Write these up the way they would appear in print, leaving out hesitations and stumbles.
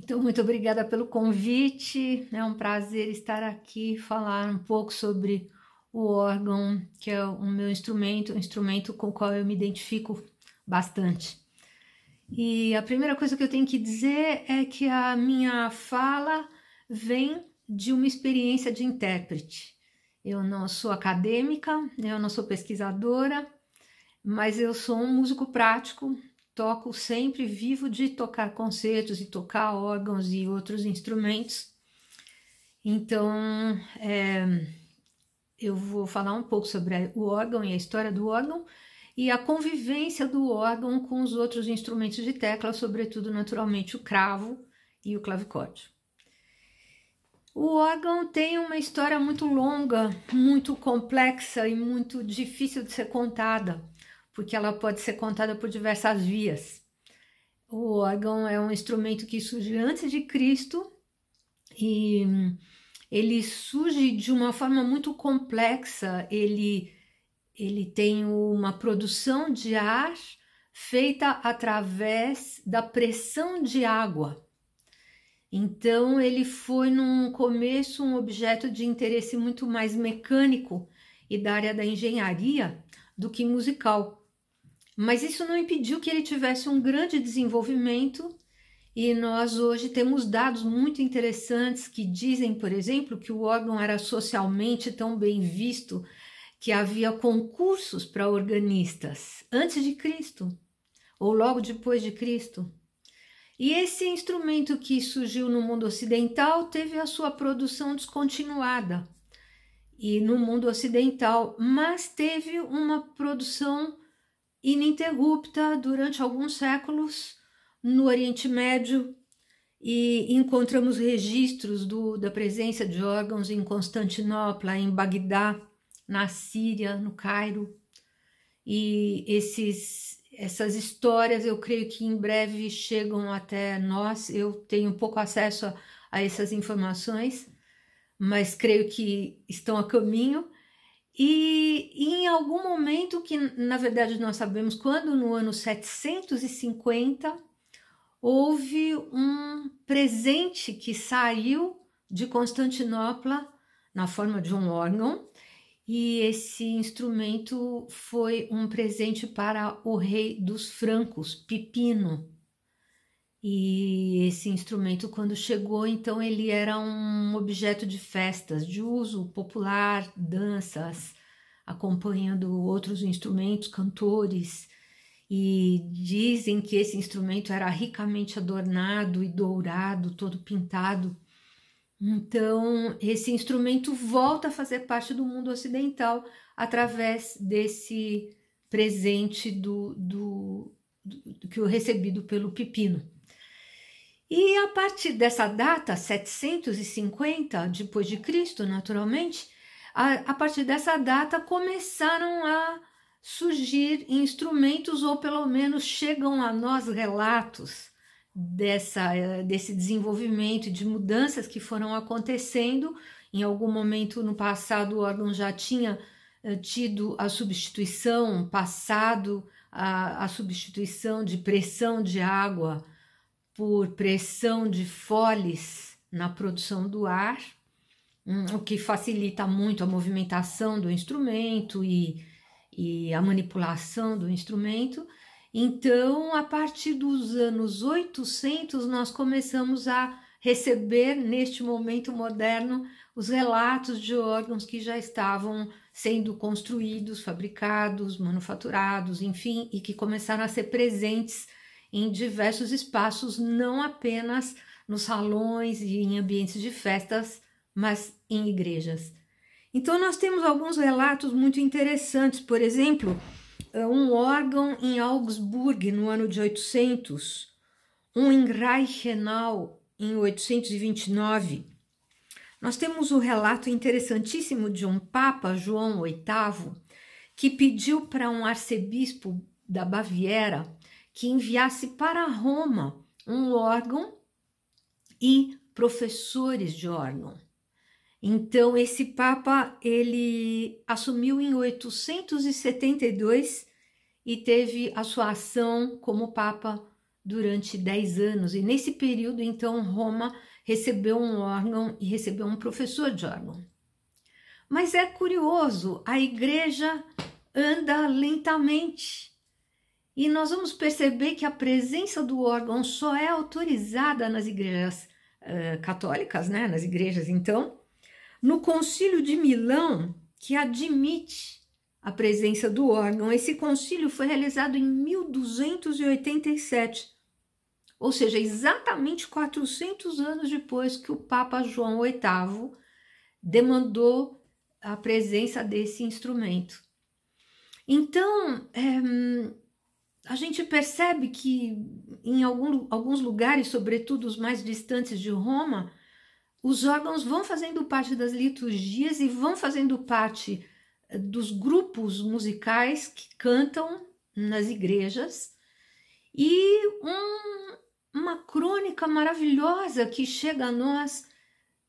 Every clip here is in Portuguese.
Então, muito obrigada pelo convite. É um prazer estar aqui, falar um pouco sobre o órgão, que é o meu instrumento, um instrumento com o qual eu me identifico bastante. E a primeira coisa que eu tenho que dizer é que a minha fala vem de uma experiência de intérprete. Eu não sou acadêmica, eu não sou pesquisadora, mas eu sou um músico prático, toco sempre, vivo de tocar concertos e tocar órgãos e outros instrumentos. Então, eu vou falar um pouco sobre o órgão e a história do órgão e a convivência do órgão com os outros instrumentos de tecla, sobretudo, naturalmente, o cravo e o clavicórdio. O órgão tem uma história muito longa, muito complexa e muito difícil de ser contada, porque ela pode ser contada por diversas vias. O órgão é um instrumento que surge antes de Cristo e ele surge de uma forma muito complexa. Ele tem uma produção de ar feita através da pressão de água. Então, ele foi, num começo, um objeto de interesse muito mais mecânico e da área da engenharia do que musical. Mas isso não impediu que ele tivesse um grande desenvolvimento e nós hoje temos dados muito interessantes que dizem, por exemplo, que o órgão era socialmente tão bem visto que havia concursos para organistas antes de Cristo ou logo depois de Cristo. E esse instrumento que surgiu no mundo ocidental teve a sua produção descontinuada e no mundo ocidental, mas teve uma produção ininterrupta durante alguns séculos no Oriente Médio e encontramos registros da presença de órgãos em Constantinopla, em Bagdá, na Síria, no Cairo. E essas histórias eu creio que em breve chegam até nós. Eu tenho pouco acesso a essas informações, mas creio que estão a caminho. E em algum momento, que na verdade nós sabemos quando, no ano 750, houve um presente que saiu de Constantinopla na forma de um órgão, e esse instrumento foi um presente para o rei dos francos, Pipino. E esse instrumento, quando chegou, então ele era um objeto de festas, de uso popular, danças, acompanhando outros instrumentos, cantores. E dizem que esse instrumento era ricamente adornado e dourado, todo pintado. Então, esse instrumento volta a fazer parte do mundo ocidental através desse presente que eu recebido pelo Pipino. E a partir dessa data, 750 depois de Cristo, naturalmente, a partir dessa data começaram a surgir instrumentos, ou pelo menos chegam a nós relatos desse desenvolvimento e de mudanças que foram acontecendo. Em algum momento no passado o órgão já tinha tido a substituição, passado a substituição de pressão de água por pressão de foles na produção do ar, o que facilita muito a movimentação do instrumento e a manipulação do instrumento. Então, a partir dos anos 800, nós começamos a receber, neste momento moderno, os relatos de órgãos que já estavam sendo construídos, fabricados, manufaturados, enfim, e que começaram a ser presentes em diversos espaços, não apenas nos salões e em ambientes de festas, mas em igrejas. Então, nós temos alguns relatos muito interessantes. Por exemplo, um órgão em Augsburg no ano de 800, um em Reichenau em 829. Nós temos o relato interessantíssimo de um Papa, João VIII, que pediu para um arcebispo da Baviera que enviasse para Roma um órgão e professores de órgão. Então, esse Papa, ele assumiu em 872 e teve a sua ação como Papa durante 10 anos, e nesse período, então, Roma recebeu um órgão e recebeu um professor de órgão. Mas é curioso, a igreja anda lentamente, e nós vamos perceber que a presença do órgão só é autorizada nas igrejas católicas, né? Nas igrejas, então, no Concílio de Milão, que admite a presença do órgão. Esse concílio foi realizado em 1287, ou seja, exatamente 400 anos depois que o Papa João VIII demandou a presença desse instrumento. Então, a gente percebe que em alguns lugares, sobretudo os mais distantes de Roma, os órgãos vão fazendo parte das liturgias e vão fazendo parte dos grupos musicais que cantam nas igrejas. E uma crônica maravilhosa que chega a nós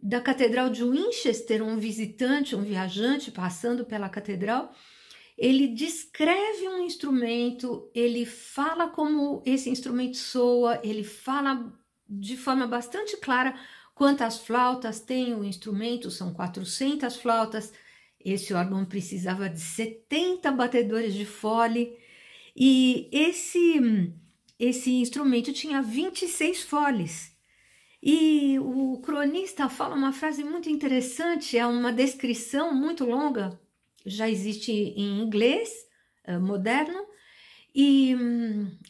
da Catedral de Winchester, um visitante, um viajante passando pela catedral, ele descreve um instrumento, ele fala como esse instrumento soa, ele fala de forma bastante clara quantas flautas tem o instrumento, são 400 flautas, esse órgão precisava de 70 batedores de fole, e esse instrumento tinha 26 foles. E o cronista fala uma frase muito interessante, é uma descrição muito longa, já existe em inglês moderno, e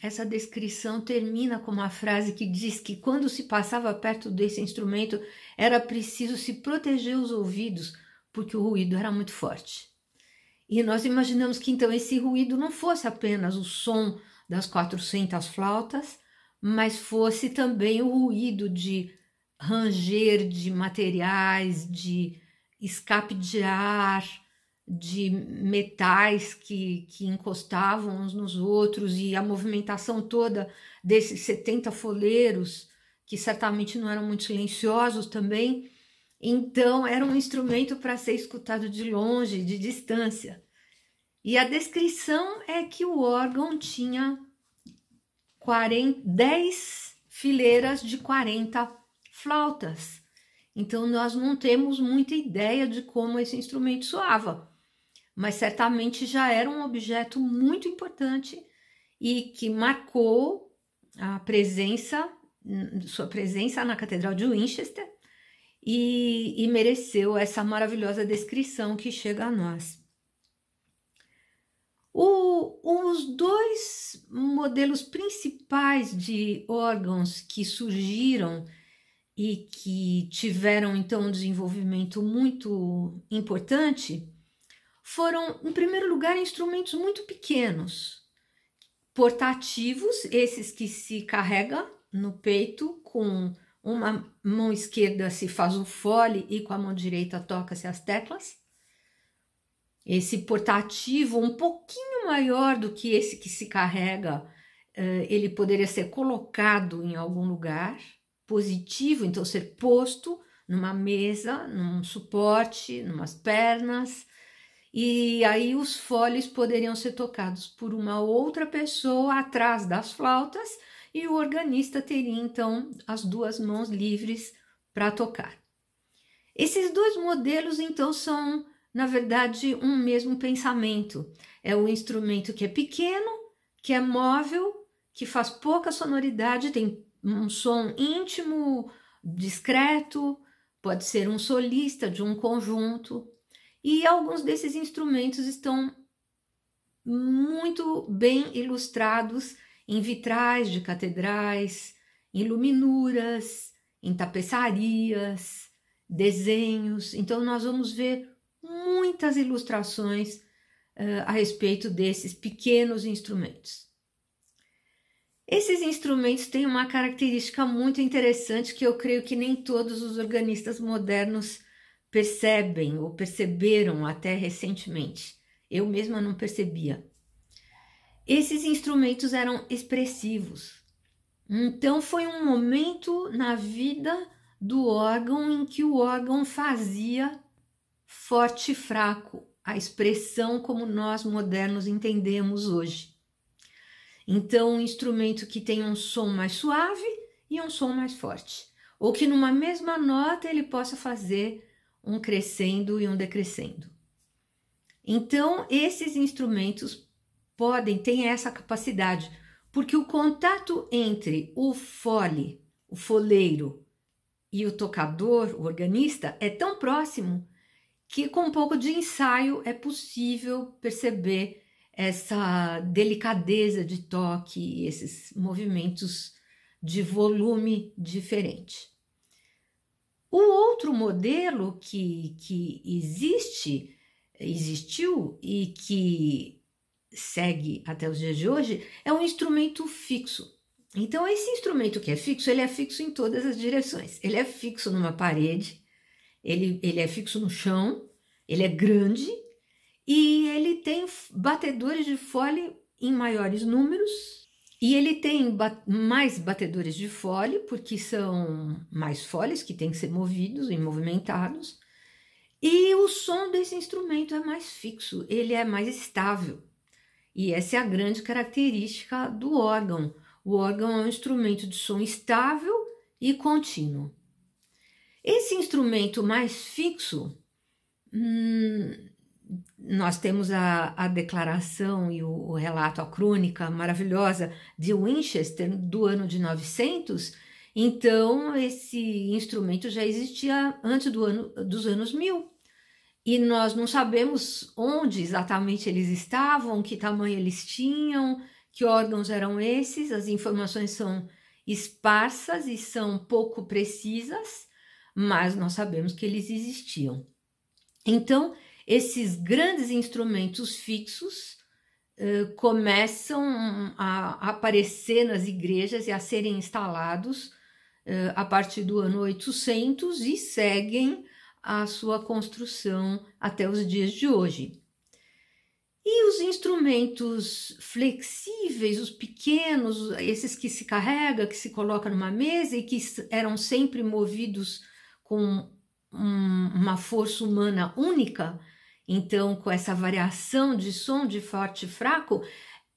essa descrição termina com uma frase que diz que quando se passava perto desse instrumento era preciso se proteger os ouvidos, porque o ruído era muito forte. E nós imaginamos que então esse ruído não fosse apenas o som das 400 flautas, mas fosse também o ruído de ranger de materiais, de escape de ar, de metais que encostavam uns nos outros, e a movimentação toda desses 70 foleiros, que certamente não eram muito silenciosos também. Então era um instrumento para ser escutado de longe, de distância. E a descrição é que o órgão tinha 10 fileiras de 40 flautas. Então nós não temos muita ideia de como esse instrumento soava, mas certamente já era um objeto muito importante e que marcou sua presença na Catedral de Winchester e mereceu essa maravilhosa descrição que chega a nós. Os dois modelos principais de órgãos que surgiram e que tiveram então um desenvolvimento muito importante foram, em primeiro lugar, instrumentos muito pequenos, portativos, esses que se carrega no peito, com uma mão esquerda se faz o fole e com a mão direita toca-se as teclas. Esse portativo, um pouquinho maior do que esse que se carrega, ele poderia ser colocado em algum lugar positivo, então ser posto numa mesa, num suporte, numas pernas, e aí os foles poderiam ser tocados por uma outra pessoa atrás das flautas, e o organista teria então as duas mãos livres para tocar. Esses dois modelos então são, na verdade, um mesmo pensamento. É um instrumento que é pequeno, que é móvel, que faz pouca sonoridade, tem um som íntimo, discreto, pode ser um solista de um conjunto, e alguns desses instrumentos estão muito bem ilustrados em vitrais de catedrais, em iluminuras, em tapeçarias, desenhos. Então nós vamos ver muitas ilustrações a respeito desses pequenos instrumentos. Esses instrumentos têm uma característica muito interessante que eu creio que nem todos os organistas modernos percebem ou perceberam até recentemente. Eu mesma não percebia. Esses instrumentos eram expressivos. Então foi um momento na vida do órgão em que o órgão fazia forte e fraco, a expressão como nós modernos entendemos hoje. Então, um instrumento que tem um som mais suave e um som mais forte, ou que numa mesma nota ele possa fazer um crescendo e um decrescendo. Então, esses instrumentos têm essa capacidade, porque o contato entre o fole, o foleiro e o tocador, o organista, é tão próximo que com um pouco de ensaio é possível perceber essa delicadeza de toque, esses movimentos de volume diferente. O outro modelo que existiu e que segue até os dias de hoje é um instrumento fixo. Então, esse instrumento que é fixo, ele é fixo em todas as direções. Ele é fixo numa parede, ele é fixo no chão, ele é grande e ele tem batedores de fole em maiores números. E ele tem mais batedores de fole, porque são mais foles que têm que ser movidos e movimentados. E o som desse instrumento é mais fixo, ele é mais estável. E essa é a grande característica do órgão. O órgão é um instrumento de som estável e contínuo. Esse instrumento mais fixo, nós temos a declaração e o relato, a crônica maravilhosa de Winchester do ano de 900. Então, esse instrumento já existia antes dos anos 1000. E nós não sabemos onde exatamente eles estavam, que tamanho eles tinham, que órgãos eram esses. As informações são esparsas e são pouco precisas, mas nós sabemos que eles existiam. Então, esses grandes instrumentos fixos começam a aparecer nas igrejas e a serem instalados a partir do ano 800 e seguem a sua construção até os dias de hoje. E os instrumentos flexíveis, os pequenos, esses que se carrega, que se coloca numa mesa e que eram sempre movidos com uma força humana única, então com essa variação de som de forte e fraco,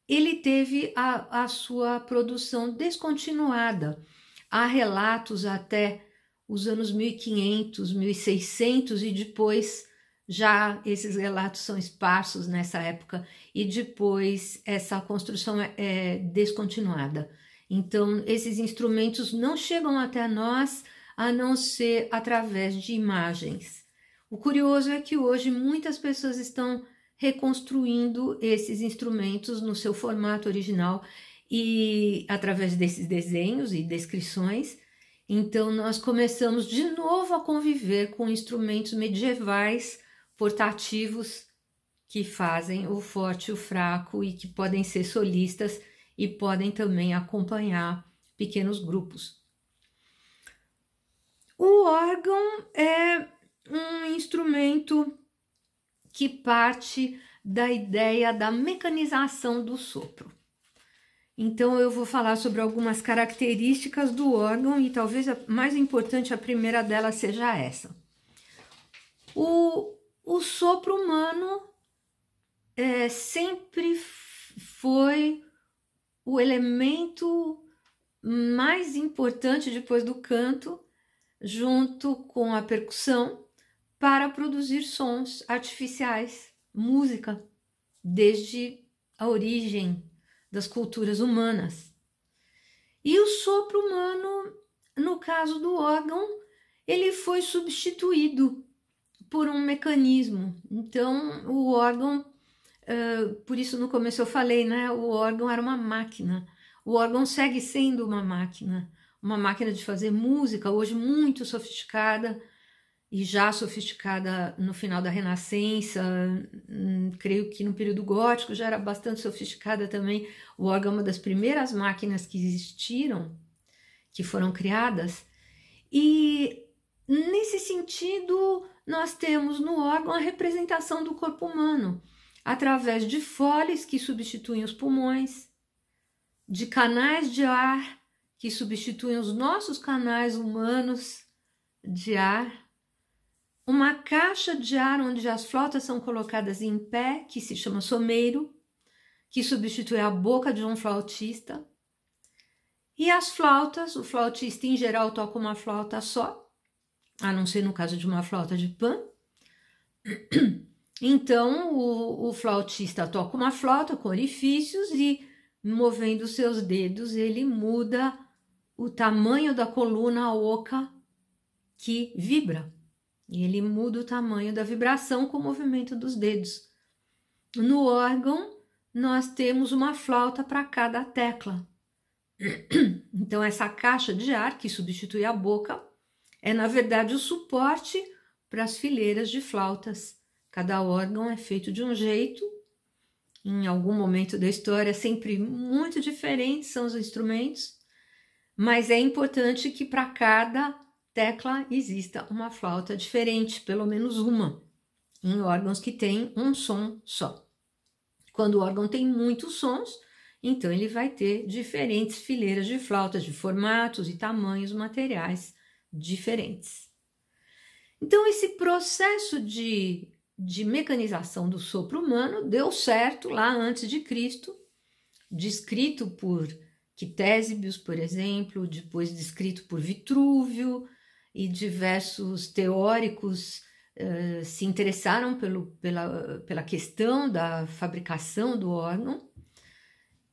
ele teve a sua produção descontinuada. Há relatos até os anos 1500, 1600 e depois já esses relatos são esparsos nessa época e depois essa construção é descontinuada. Então esses instrumentos não chegam até nós a não ser através de imagens. O curioso é que hoje muitas pessoas estão reconstruindo esses instrumentos no seu formato original e através desses desenhos e descrições. Então, nós começamos de novo a conviver com instrumentos medievais portativos que fazem o forte e o fraco e que podem ser solistas e podem também acompanhar pequenos grupos. O órgão é um instrumento que parte da ideia da mecanização do sopro. Então, eu vou falar sobre algumas características do órgão e talvez a mais importante, a primeira delas seja essa. O sopro humano sempre foi o elemento mais importante depois do canto, junto com a percussão, para produzir sons artificiais, música, desde a origem das culturas humanas. E o sopro humano, no caso do órgão, ele foi substituído por um mecanismo. Então, o órgão, por isso no começo eu falei, né? O órgão era uma máquina. O órgão segue sendo uma máquina de fazer música, hoje muito sofisticada, e já sofisticada no final da Renascença, creio que no período gótico já era bastante sofisticada também. O órgão é uma das primeiras máquinas que existiram, que foram criadas, e nesse sentido nós temos no órgão a representação do corpo humano, através de foles que substituem os pulmões, de canais de ar que substituem os nossos canais humanos de ar, uma caixa de ar onde as flautas são colocadas em pé, que se chama someiro, que substitui a boca de um flautista. E as flautas, o flautista em geral toca uma flauta só, a não ser no caso de uma flauta de pan. Então, o flautista toca uma flauta com orifícios e, movendo seus dedos, ele muda o tamanho da coluna oca que vibra. E ele muda o tamanho da vibração com o movimento dos dedos. No órgão, nós temos uma flauta para cada tecla. Então, essa caixa de ar que substitui a boca é, na verdade, o suporte para as fileiras de flautas. Cada órgão é feito de um jeito. Em algum momento da história, sempre muito diferentes são os instrumentos, mas é importante que para cada tecla exista uma flauta diferente, pelo menos uma, em órgãos que têm um som só. Quando o órgão tem muitos sons, então ele vai ter diferentes fileiras de flautas, de formatos e tamanhos materiais diferentes. Então, esse processo de mecanização do sopro humano deu certo lá antes de Cristo, descrito por Ctésibios, por exemplo, depois descrito por Vitrúvio, e diversos teóricos se interessaram pela questão da fabricação do órgão.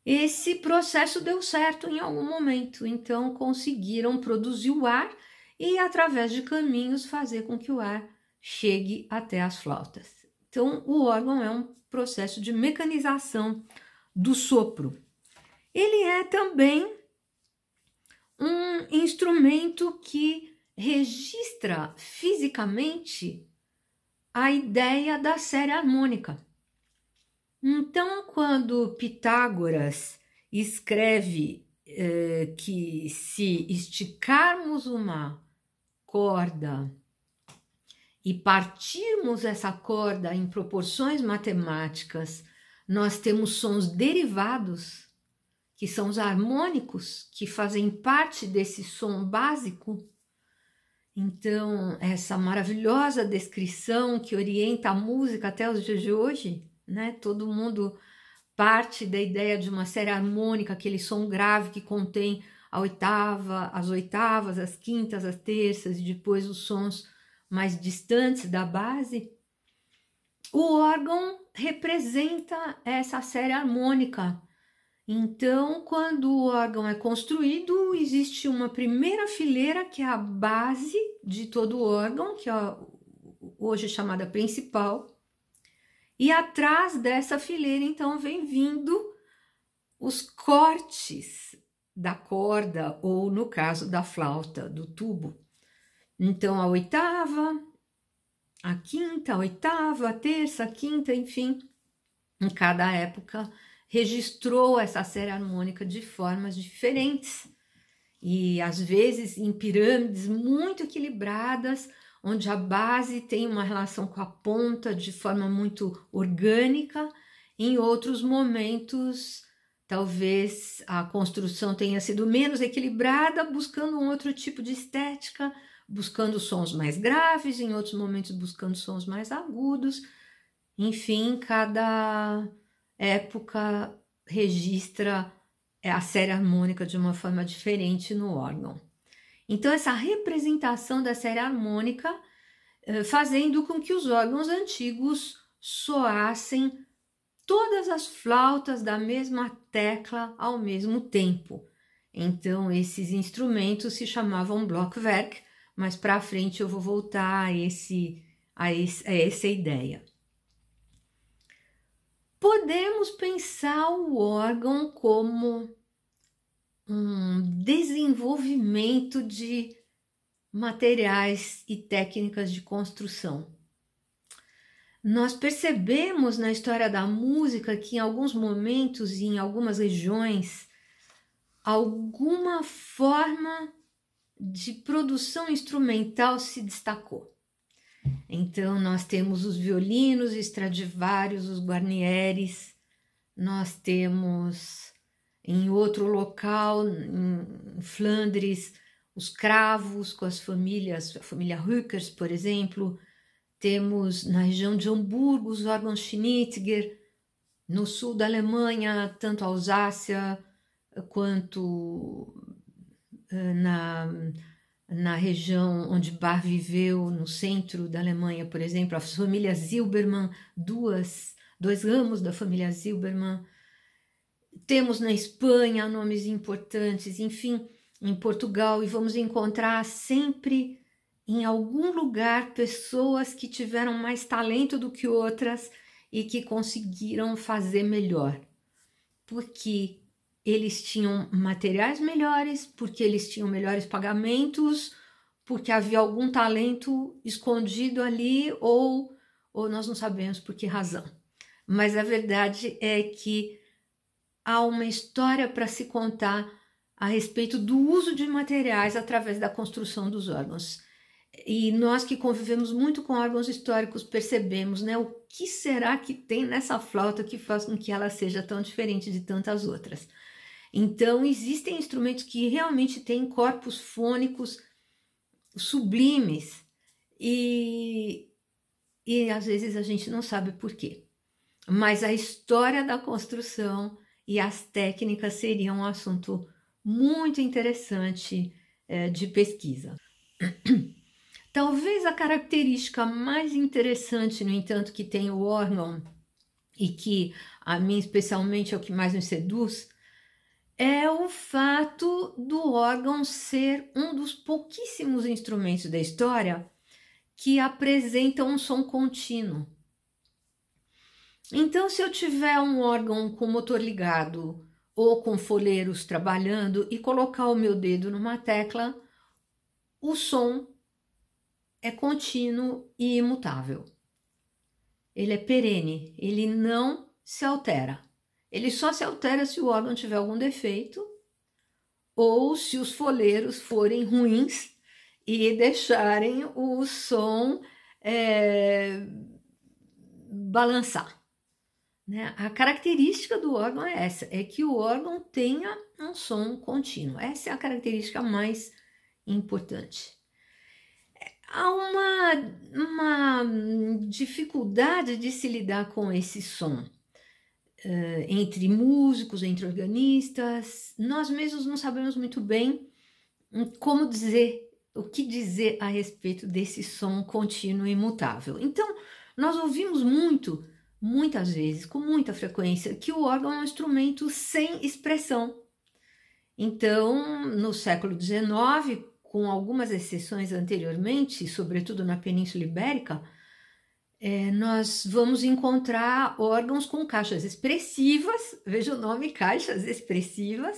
Esse processo deu certo em algum momento, então conseguiram produzir o ar e, através de caminhos, fazer com que o ar chegue até as flautas. Então, o órgão é um processo de mecanização do sopro. Ele é também um instrumento que registra fisicamente a ideia da série harmônica. Então, quando Pitágoras escreve que se esticarmos uma corda e partirmos essa corda em proporções matemáticas, nós temos sons derivados, que são os harmônicos, que fazem parte desse som básico. Então, essa maravilhosa descrição que orienta a música até os dias de hoje, né? Todo mundo parte da ideia de uma série harmônica, aquele som grave que contém as oitavas, as quintas, as terças e depois os sons mais distantes da base. O órgão representa essa série harmônica. Então, quando o órgão é construído, existe uma primeira fileira que é a base de todo o órgão, que é hoje chamada principal. E atrás dessa fileira, então, vem vindo os cortes da corda, ou no caso da flauta, do tubo. Então, a oitava, a quinta, a oitava, a terça, a quinta, enfim, em cada época registrou essa série harmônica de formas diferentes. E, às vezes, em pirâmides muito equilibradas, onde a base tem uma relação com a ponta de forma muito orgânica. Em outros momentos, talvez a construção tenha sido menos equilibrada, buscando um outro tipo de estética, buscando sons mais graves, em outros momentos buscando sons mais agudos. Enfim, cada época registra a série harmônica de uma forma diferente no órgão. Então, essa representação da série harmônica fazendo com que os órgãos antigos soassem todas as flautas da mesma tecla ao mesmo tempo. Então, esses instrumentos se chamavam Blockwerk, mas para frente eu vou voltar a essa ideia. Podemos pensar o órgão como um desenvolvimento de materiais e técnicas de construção. Nós percebemos na história da música que em alguns momentos e em algumas regiões alguma forma de produção instrumental se destacou. Então nós temos os violinos, os Stradivarius, os Guarnieris, nós temos em outro local, em Flandres, os cravos com as famílias, a família Rückers, por exemplo. Temos na região de Hamburgo os órgãos Schnitger, No sul da Alemanha, tanto a Alsácia quanto na região onde Bach viveu, no centro da Alemanha, por exemplo, a família Zilbermann, dois ramos da família Zilbermann. Temos na Espanha nomes importantes, enfim, em Portugal, e vamos encontrar sempre em algum lugar pessoas que tiveram mais talento do que outras e que conseguiram fazer melhor, porque eles tinham materiais melhores, porque eles tinham melhores pagamentos, porque havia algum talento escondido ali, ou nós não sabemos por que razão. Mas a verdade é que há uma história para se contar a respeito do uso de materiais através da construção dos órgãos. E nós que convivemos muito com órgãos históricos percebemos, né, o que será que tem nessa flauta que faz com que ela seja tão diferente de tantas outras. Então, existem instrumentos que realmente têm corpos fônicos sublimes e às vezes a gente não sabe por quê. Mas a história da construção e as técnicas seriam um assunto muito interessante de pesquisa. Talvez a característica mais interessante, no entanto, que tem o órgão e que a mim especialmente é o que mais me seduz, é o fato do órgão ser um dos pouquíssimos instrumentos da história que apresentam um som contínuo. Então, se eu tiver um órgão com motor ligado ou com folheiros trabalhando e colocar o meu dedo numa tecla, o som é contínuo e imutável. Ele é perene, ele não se altera. Ele só se altera se o órgão tiver algum defeito ou se os folheiros forem ruins e deixarem o som balançar. Né? A característica do órgão é essa, é que o órgão tenha um som contínuo. Essa é a característica mais importante. Há uma dificuldade de se lidar com esse som entre músicos, entre organistas. Nós mesmos não sabemos muito bem como dizer, o que dizer a respeito desse som contínuo e imutável. Então, nós ouvimos muitas vezes, com muita frequência, que o órgão é um instrumento sem expressão. Então, no século XIX, com algumas exceções anteriormente, sobretudo na Península Ibérica, nós vamos encontrar órgãos com caixas expressivas, veja o nome, caixas expressivas,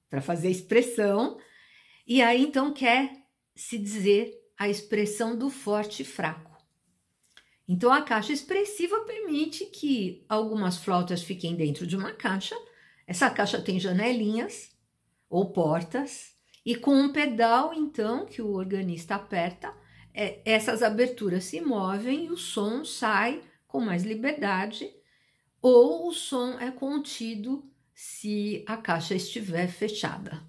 para fazer expressão, e aí então quer se dizer a expressão do forte e fraco. Então a caixa expressiva permite que algumas flautas fiquem dentro de uma caixa, essa caixa tem janelinhas ou portas, e com um pedal então que o organista aperta, essas aberturas se movem e o som sai com mais liberdade, ou o som é contido se a caixa estiver fechada.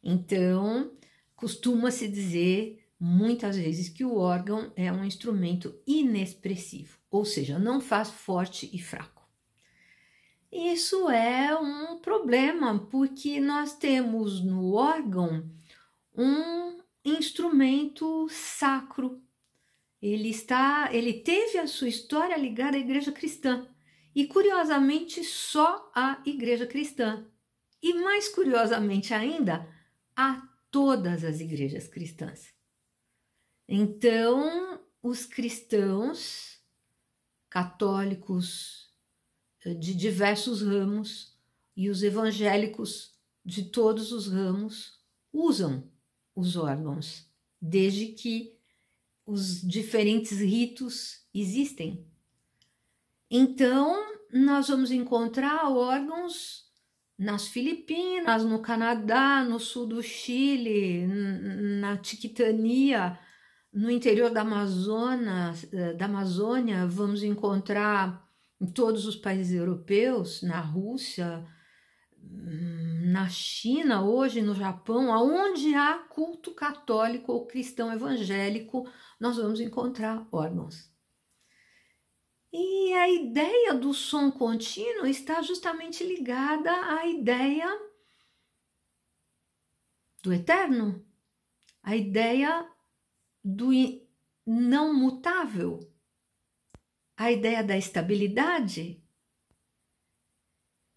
Então, costuma-se dizer muitas vezes que o órgão é um instrumento inexpressivo, ou seja, não faz forte e fraco. Isso é um problema, porque nós temos no órgão um instrumento sacro. Ele teve a sua história ligada à igreja cristã e, curiosamente, só à igreja cristã. E mais curiosamente ainda, a todas as igrejas cristãs. Então, os cristãos católicos de diversos ramos e os evangélicos de todos os ramos usam os órgãos, desde que os diferentes ritos existem. Então, nós vamos encontrar órgãos nas Filipinas, no Canadá, no sul do Chile, na Tiquitania, no interior da Amazônia, vamos encontrar em todos os países europeus, na Rússia, na China, hoje no Japão, aonde há culto católico ou cristão evangélico, nós vamos encontrar órgãos. E a ideia do som contínuo está justamente ligada à ideia do eterno, a ideia do não mutável, a ideia da estabilidade.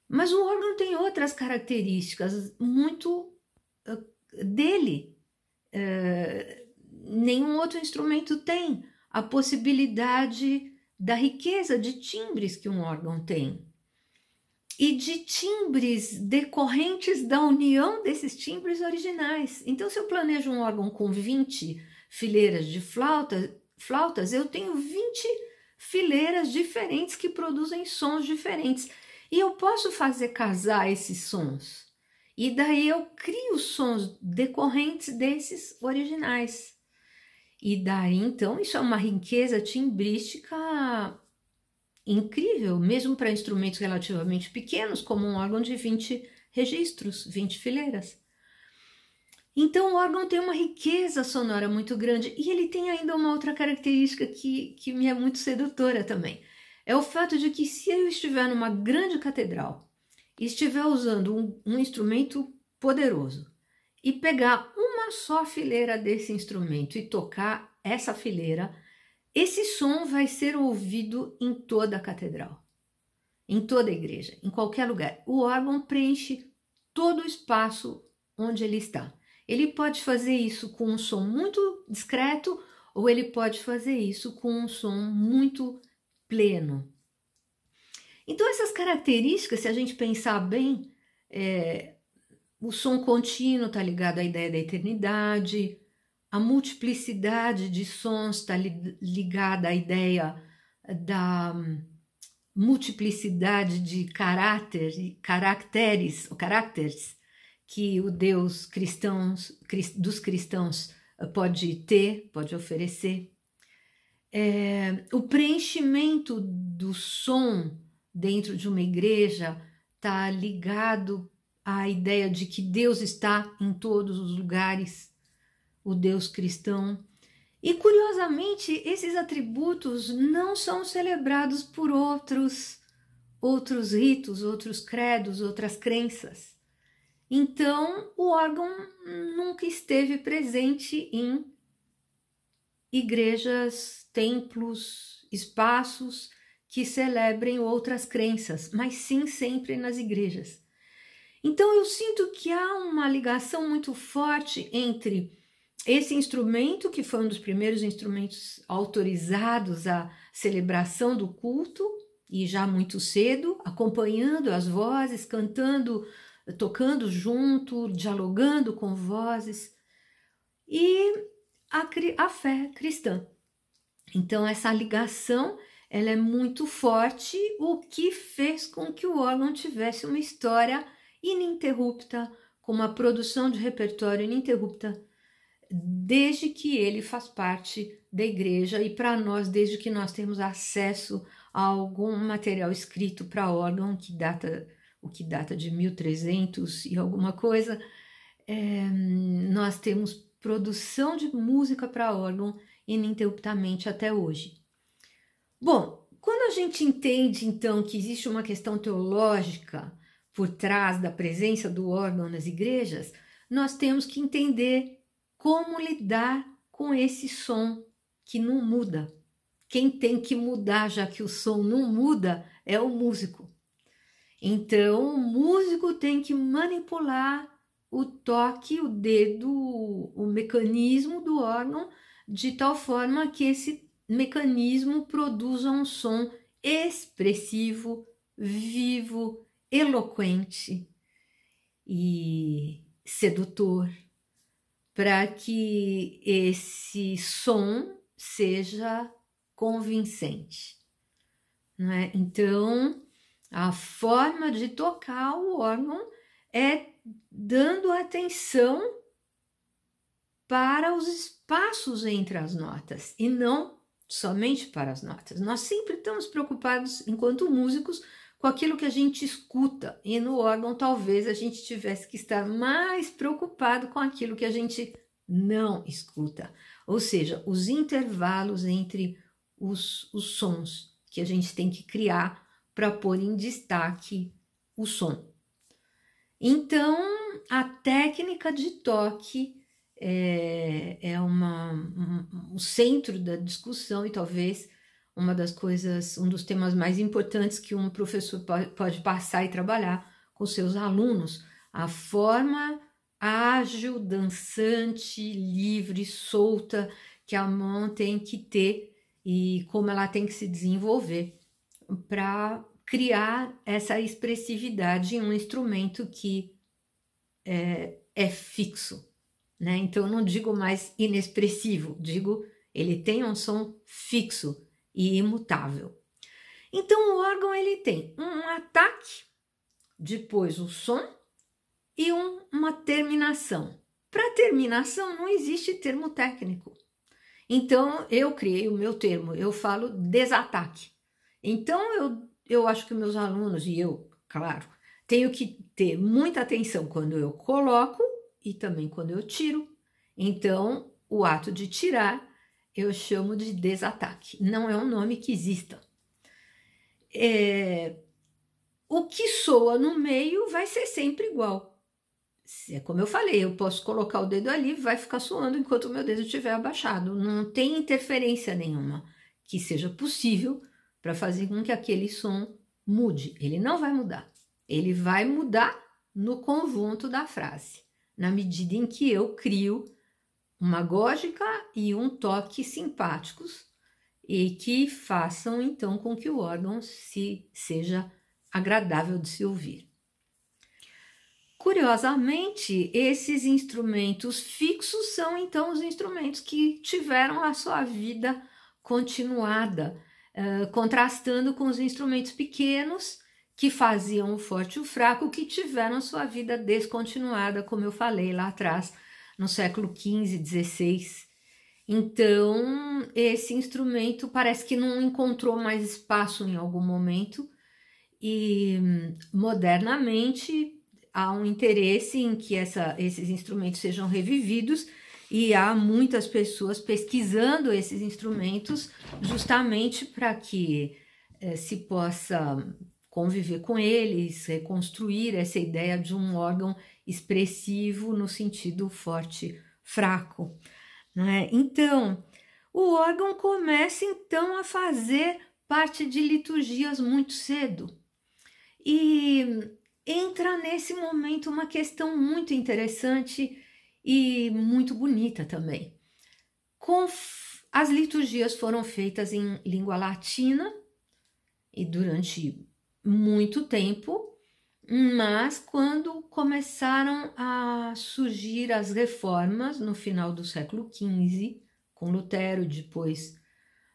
Mas o órgão tem outras características muito dele. Nenhum outro instrumento tem a possibilidade da riqueza de timbres que um órgão tem. E de timbres decorrentes da união desses timbres originais. Então, se eu planejo um órgão com 20 fileiras de flautas, eu tenho 20 fileiras diferentes que produzem sons diferentes. E eu posso fazer casar esses sons. E daí eu crio sons decorrentes desses originais. E daí, então, isso é uma riqueza timbrística incrível, mesmo para instrumentos relativamente pequenos, como um órgão de 20 registros, 20 fileiras. Então, o órgão tem uma riqueza sonora muito grande e ele tem ainda uma outra característica que me é muito sedutora também. É o fato de que se eu estiver numa grande catedral e estiver usando um instrumento poderoso e pegar uma só fileira desse instrumento e tocar essa fileira, esse som vai ser ouvido em toda a catedral, em toda a igreja, em qualquer lugar. O órgão preenche todo o espaço onde ele está. Ele pode fazer isso com um som muito discreto ou ele pode fazer isso com um som muito pleno. Então, essas características, se a gente pensar bem, o som contínuo está ligado à ideia da eternidade, a multiplicidade de sons está ligada à ideia da multiplicidade de caracteres que o Deus dos cristãos pode ter, pode oferecer. O preenchimento do som dentro de uma igreja está ligado à ideia de que Deus está em todos os lugares, o Deus cristão. E, curiosamente, esses atributos não são celebrados por outros ritos, outros credos, outras crenças. Então, o órgão nunca esteve presente em igrejas, templos, espaços que celebrem outras crenças, mas sim sempre nas igrejas. Então, eu sinto que há uma ligação muito forte entre esse instrumento, que foi um dos primeiros instrumentos autorizados à celebração do culto, e já muito cedo, acompanhando as vozes, cantando, tocando junto, dialogando com vozes, e a fé cristã. Então, essa ligação ela é muito forte, o que fez com que o órgão tivesse uma história ininterrupta, com uma produção de repertório ininterrupta, desde que ele faz parte da igreja e para nós, desde que nós temos acesso a algum material escrito para órgão, o que data de 1300 e alguma coisa, nós temos produção de música para órgão ininterruptamente até hoje. Bom, quando a gente entende então que existe uma questão teológica por trás da presença do órgão nas igrejas, nós temos que entender como lidar com esse som que não muda. Quem tem que mudar, já que o som não muda, é o músico. Então, o músico tem que manipular o toque, o dedo, o mecanismo do órgão, de tal forma que esse mecanismo produza um som expressivo, vivo, eloquente e sedutor, para que esse som seja convincente, não é? Então, a forma de tocar o órgão é dando atenção para os espaços entre as notas e não somente para as notas. Nós sempre estamos preocupados, enquanto músicos, com aquilo que a gente escuta, e no órgão talvez a gente tivesse que estar mais preocupado com aquilo que a gente não escuta, ou seja, os intervalos entre os sons que a gente tem que criar para pôr em destaque o som. Então, a técnica de toque é o centro da discussão e talvez uma das coisas, um dos temas mais importantes que um professor pode passar e trabalhar com seus alunos, a forma ágil, dançante, livre, solta que a mão tem que ter e como ela tem que se desenvolver para criar essa expressividade em um instrumento que é fixo, né? Então eu não digo mais inexpressivo, digo ele tem um som fixo e imutável. Então o órgão ele tem um ataque, depois o som e uma terminação. Para terminação não existe termo técnico. Então eu criei o meu termo, eu falo desataque. Então eu acho que meus alunos e eu, claro, tenho que ter muita atenção quando eu coloco e também quando eu tiro. Então o ato de tirar eu chamo de desataque. Não é um nome que exista. O que soa no meio vai ser sempre igual. Como eu falei, eu posso colocar o dedo ali e vai ficar soando enquanto o meu dedo estiver abaixado. Não tem interferência nenhuma que seja possível para fazer com que aquele som mude. Ele não vai mudar. Ele vai mudar no conjunto da frase, na medida em que eu crio uma gógica e um toque simpáticos e que façam então com que o órgão seja agradável de se ouvir. Curiosamente, esses instrumentos fixos são então os instrumentos que tiveram a sua vida continuada, contrastando com os instrumentos pequenos que faziam o forte e o fraco, que tiveram sua vida descontinuada, como eu falei lá atrás, no século XV, XVI. Então, esse instrumento parece que não encontrou mais espaço em algum momento e, modernamente, há um interesse em que esses instrumentos sejam revividos e há muitas pessoas pesquisando esses instrumentos justamente para que se possa conviver com eles, reconstruir essa ideia de um órgão expressivo no sentido forte, fraco, né? Então, o órgão começa então a fazer parte de liturgias muito cedo e entra nesse momento uma questão muito interessante e muito bonita também. As liturgias foram feitas em língua latina e durante muito tempo, mas quando começaram a surgir as reformas no final do século XV, com Lutero, depois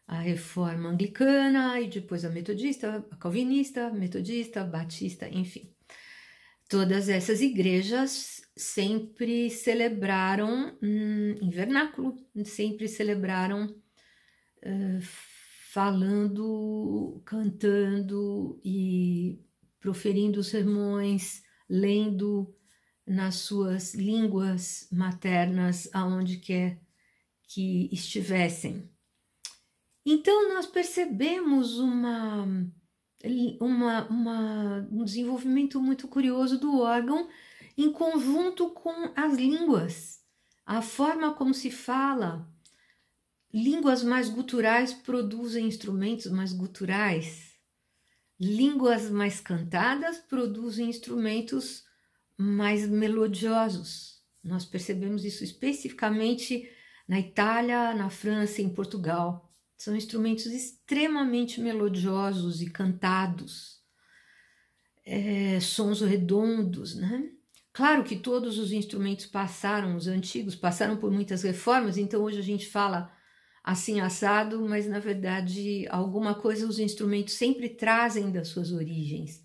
a reforma anglicana e depois a metodista, a calvinista, metodista, batista, enfim. Todas essas igrejas sempre celebraram em vernáculo, sempre celebraram falando, cantando e proferindo sermões, lendo nas suas línguas maternas, aonde quer que estivessem. Então, nós percebemos um desenvolvimento muito curioso do órgão em conjunto com as línguas, a forma como se fala. Línguas mais guturais produzem instrumentos mais guturais. Línguas mais cantadas produzem instrumentos mais melodiosos. Nós percebemos isso especificamente na Itália, na França e em Portugal. São instrumentos extremamente melodiosos e cantados, sons redondos, né? Claro que todos os instrumentos os antigos passaram por muitas reformas, então hoje a gente fala assim assado, mas na verdade alguma coisa os instrumentos sempre trazem das suas origens.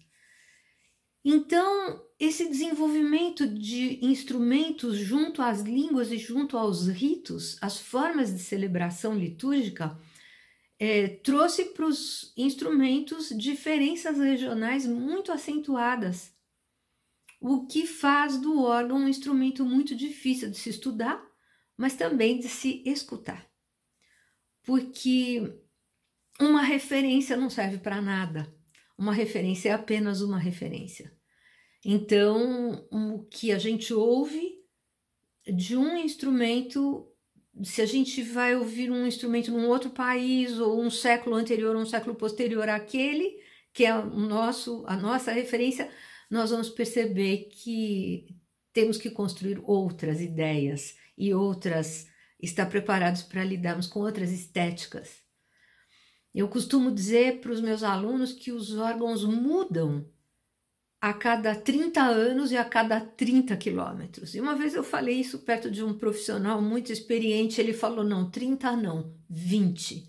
Então, esse desenvolvimento de instrumentos junto às línguas e junto aos ritos, as formas de celebração litúrgica, trouxe para os instrumentos diferenças regionais muito acentuadas, o que faz do órgão um instrumento muito difícil de se estudar, mas também de se escutar. Porque uma referência não serve para nada. Uma referência é apenas uma referência. Então, o que a gente ouve de um instrumento, se a gente vai ouvir um instrumento num outro país, ou um século anterior, ou um século posterior àquele, que é a nossa referência, nós vamos perceber que temos que construir outras ideias e estar preparados para lidarmos com outras estéticas. Eu costumo dizer para os meus alunos que os órgãos mudam a cada 30 anos e a cada 30 quilômetros. E uma vez eu falei isso perto de um profissional muito experiente, ele falou, não, 30 não, 20.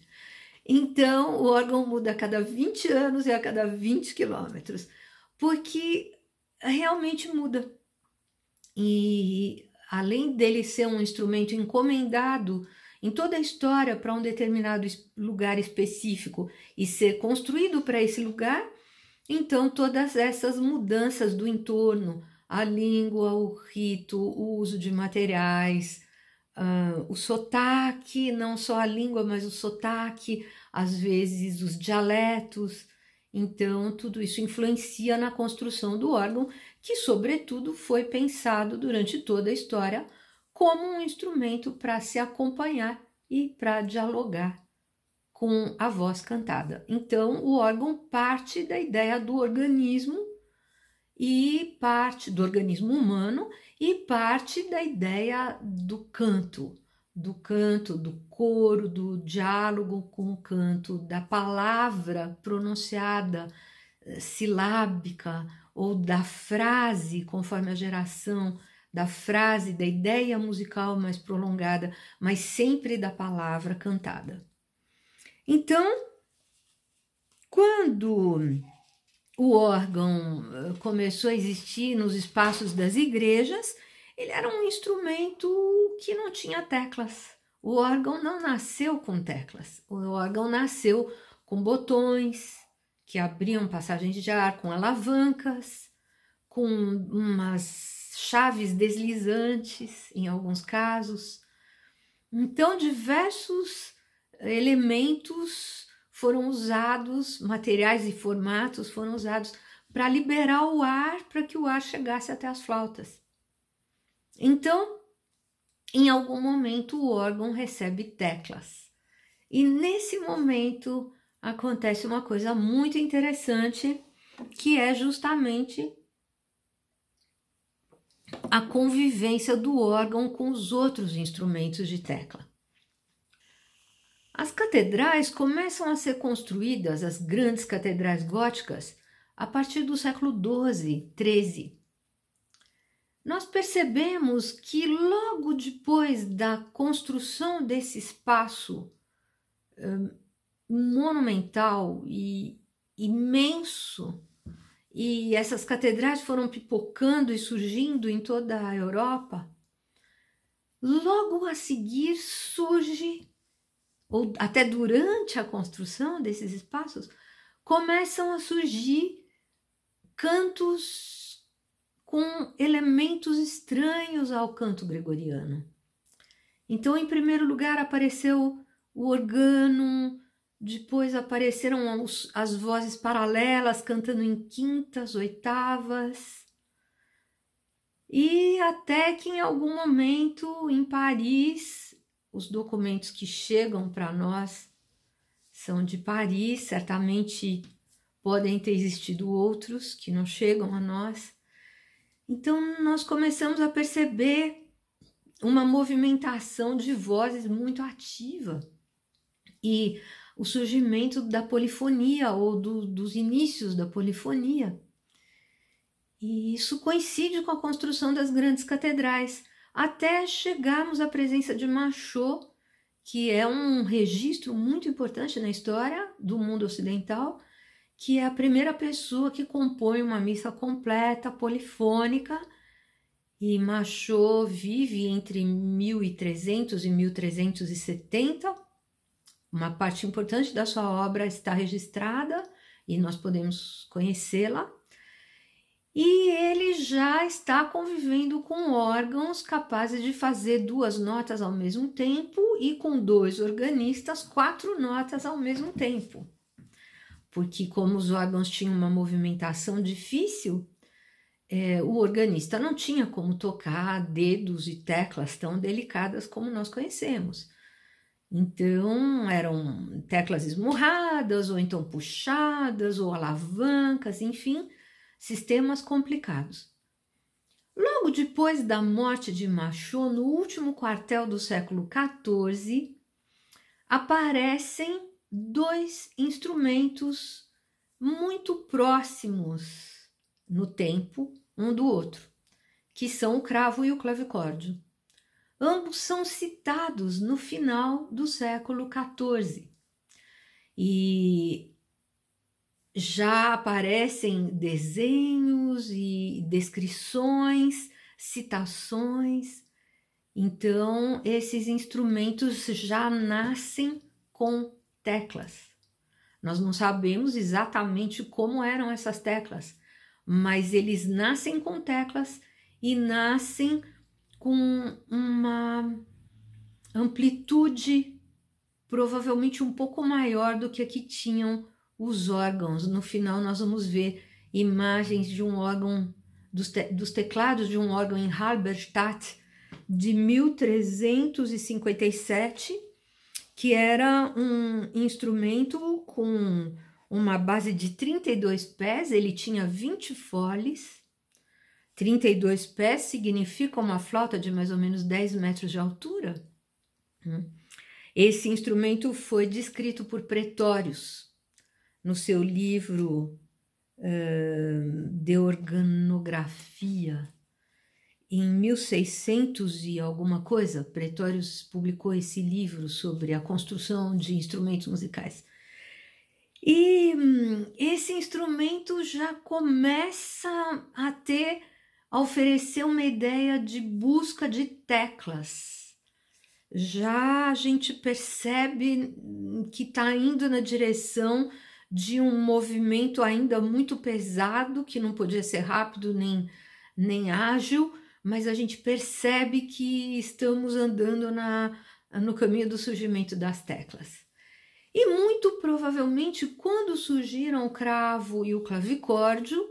Então, o órgão muda a cada 20 anos e a cada 20 quilômetros, porque realmente muda. E além dele ser um instrumento encomendado em toda a história para um determinado lugar específico e ser construído para esse lugar, então todas essas mudanças do entorno, a língua, o rito, o uso de materiais, o sotaque, não só a língua, mas o sotaque, às vezes os dialetos, então tudo isso influencia na construção do órgão, que sobretudo foi pensado durante toda a história como um instrumento para se acompanhar e para dialogar com a voz cantada. Então, o órgão parte da ideia do organismo e parte do organismo humano e parte da ideia do canto, do coro, do diálogo com o canto, da palavra pronunciada, silábica, ou da frase, conforme a geração, da frase, da ideia musical mais prolongada, mas sempre da palavra cantada. Então, quando o órgão começou a existir nos espaços das igrejas, ele era um instrumento que não tinha teclas. O órgão não nasceu com teclas. O órgão nasceu com botões que abriam passagens de ar, com alavancas, com umas chaves deslizantes, em alguns casos. Então, diversos elementos foram usados, materiais e formatos foram usados para liberar o ar, para que o ar chegasse até as flautas. Então, em algum momento, o órgão recebe teclas. E nesse momento acontece uma coisa muito interessante, que é justamente a convivência do órgão com os outros instrumentos de tecla. As catedrais começam a ser construídas, as grandes catedrais góticas, a partir do século XII, XIII. Nós percebemos que logo depois da construção desse espaço monumental e imenso, e essas catedrais foram pipocando e surgindo em toda a Europa, logo a seguir surge, ou até durante a construção desses espaços, começam a surgir cantos com elementos estranhos ao canto gregoriano. Então, em primeiro lugar, apareceu o organo, depois apareceram as vozes paralelas cantando em quintas, oitavas, e até que em algum momento em Paris, os documentos que chegam para nós são de Paris, certamente podem ter existido outros que não chegam a nós. Então nós começamos a perceber uma movimentação de vozes muito ativa e o surgimento da polifonia ou dos inícios da polifonia. E isso coincide com a construção das grandes catedrais, até chegarmos à presença de Machot, que é um registro muito importante na história do mundo ocidental, que é a primeira pessoa que compõe uma missa completa, polifônica, e Machot vive entre 1300 e 1370, uma parte importante da sua obra está registrada e nós podemos conhecê-la. e ele já está convivendo com órgãos capazes de fazer 2 notas ao mesmo tempo e com 2 organistas 4 notas ao mesmo tempo. Porque como os órgãos tinham uma movimentação difícil, o organista não tinha como tocar dedos e teclas tão delicadas como nós conhecemos. Então, eram teclas esmurradas, ou então puxadas, ou alavancas, enfim, sistemas complicados. Logo depois da morte de Machot, no último quartel do século XIV, aparecem 2 instrumentos muito próximos no tempo um do outro, que são o cravo e o clavicórdio. Ambos são citados no final do século XIV e já aparecem desenhos e descrições, citações. Então, esses instrumentos já nascem com teclas. Nós não sabemos exatamente como eram essas teclas, mas eles nascem com teclas e nascem com uma amplitude provavelmente um pouco maior do que a que tinham os órgãos. No final nós vamos ver imagens de um órgão, dos teclados de um órgão em Halberstadt de 1357, que era um instrumento com uma base de 32 pés, ele tinha 20 foles. 32 pés significa uma flauta de mais ou menos 10 metros de altura. Esse instrumento foi descrito por Pretórios no seu livro De Organografia, em 1600 e alguma coisa. Pretórios publicou esse livro sobre a construção de instrumentos musicais. E esse instrumento já começa a oferecer uma ideia de busca de teclas. Já a gente percebe que está indo na direção de um movimento ainda muito pesado, que não podia ser rápido nem ágil, mas a gente percebe que estamos andando no caminho do surgimento das teclas. E muito provavelmente, quando surgiram o cravo e o clavicórdio,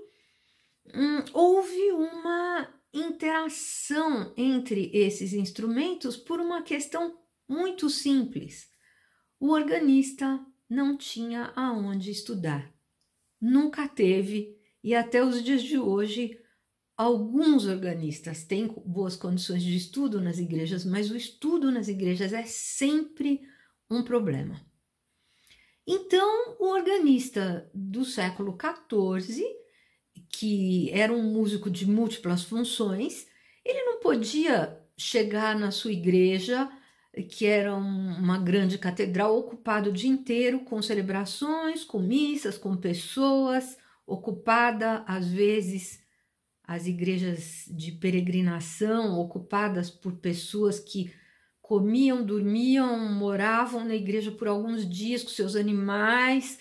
houve uma interação entre esses instrumentos por uma questão muito simples. O organista não tinha aonde estudar. Nunca teve, e até os dias de hoje, alguns organistas têm boas condições de estudo nas igrejas, mas o estudo nas igrejas é sempre um problema. Então, o organista do século XIV, que era um músico de múltiplas funções, ele não podia chegar na sua igreja, que era uma grande catedral, ocupado o dia inteiro com celebrações, com missas, com pessoas, ocupada, às vezes, as igrejas de peregrinação, ocupadas por pessoas que comiam, dormiam, moravam na igreja por alguns dias com seus animais,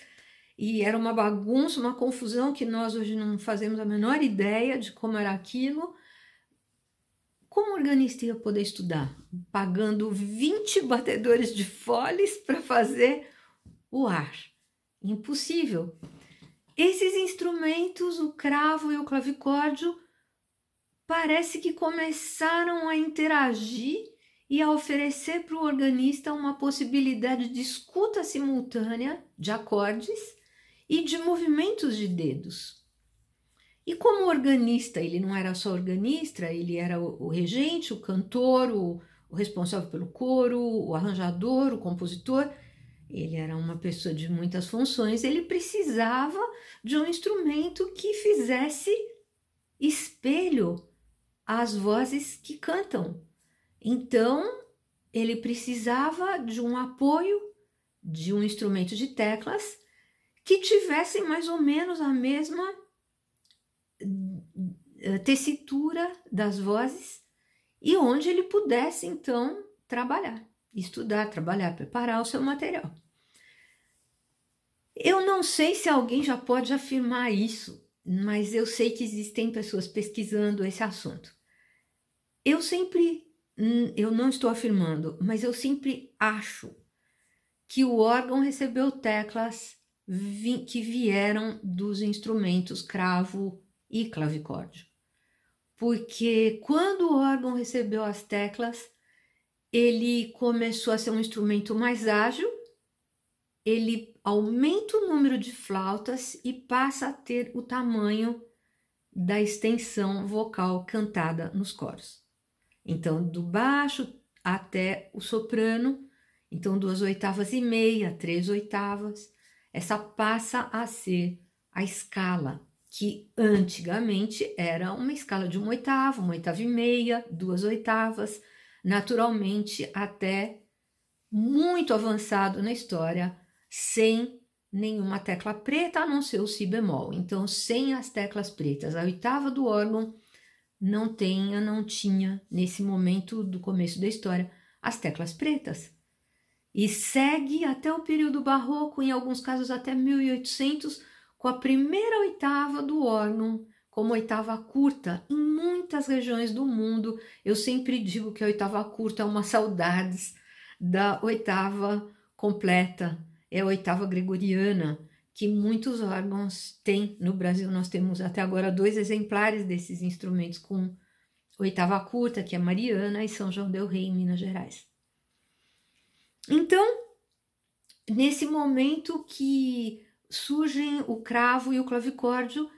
e era uma bagunça, uma confusão que nós hoje não fazemos a menor ideia de como era aquilo. Como o organista ia poder estudar? Pagando 20 batedores de foles para fazer o ar. Impossível. Esses instrumentos, o cravo e o clavicórdio, parece que começaram a interagir e a oferecer para o organista uma possibilidade de escuta simultânea de acordes e de movimentos de dedos. E como organista, ele não era só organista, ele era o regente, o cantor, o responsável pelo coro, o arranjador, o compositor. Ele era uma pessoa de muitas funções, ele precisava de um instrumento que fizesse espelho às vozes que cantam. Então, ele precisava de um apoio, de um instrumento de teclas que tivessem mais ou menos a mesma tessitura das vozes e onde ele pudesse, então, trabalhar, estudar, trabalhar, preparar o seu material. Eu não sei se alguém já pode afirmar isso, mas eu sei que existem pessoas pesquisando esse assunto. Eu não estou afirmando, mas eu sempre acho que o órgão recebeu teclas que vieram dos instrumentos cravo e clavicórdio. Porque quando o órgão recebeu as teclas, ele começou a ser um instrumento mais ágil, ele aumenta o número de flautas e passa a ter o tamanho da extensão vocal cantada nos coros. Então, do baixo até o soprano, então 2/8 3 oitavas, essa passa a ser a escala, que antigamente era uma escala de 1/8, 1/8 2 oitavas, naturalmente até muito avançado na história, sem nenhuma tecla preta, a não ser o si bemol. Então, sem as teclas pretas, a oitava do órgão não tinha, nesse momento do começo da história, as teclas pretas. E segue até o período barroco, em alguns casos até 1800, com a primeira oitava do órgão, como oitava curta, em muitas regiões do mundo. Eu sempre digo que a oitava curta é uma saudades da oitava completa, é a oitava gregoriana, que muitos órgãos têm. No Brasil nós temos até agora 2 exemplares desses instrumentos com oitava curta, que é Mariana e São João del Rei, em Minas Gerais. Então, nesse momento que surgem o cravo e o clavicórdio,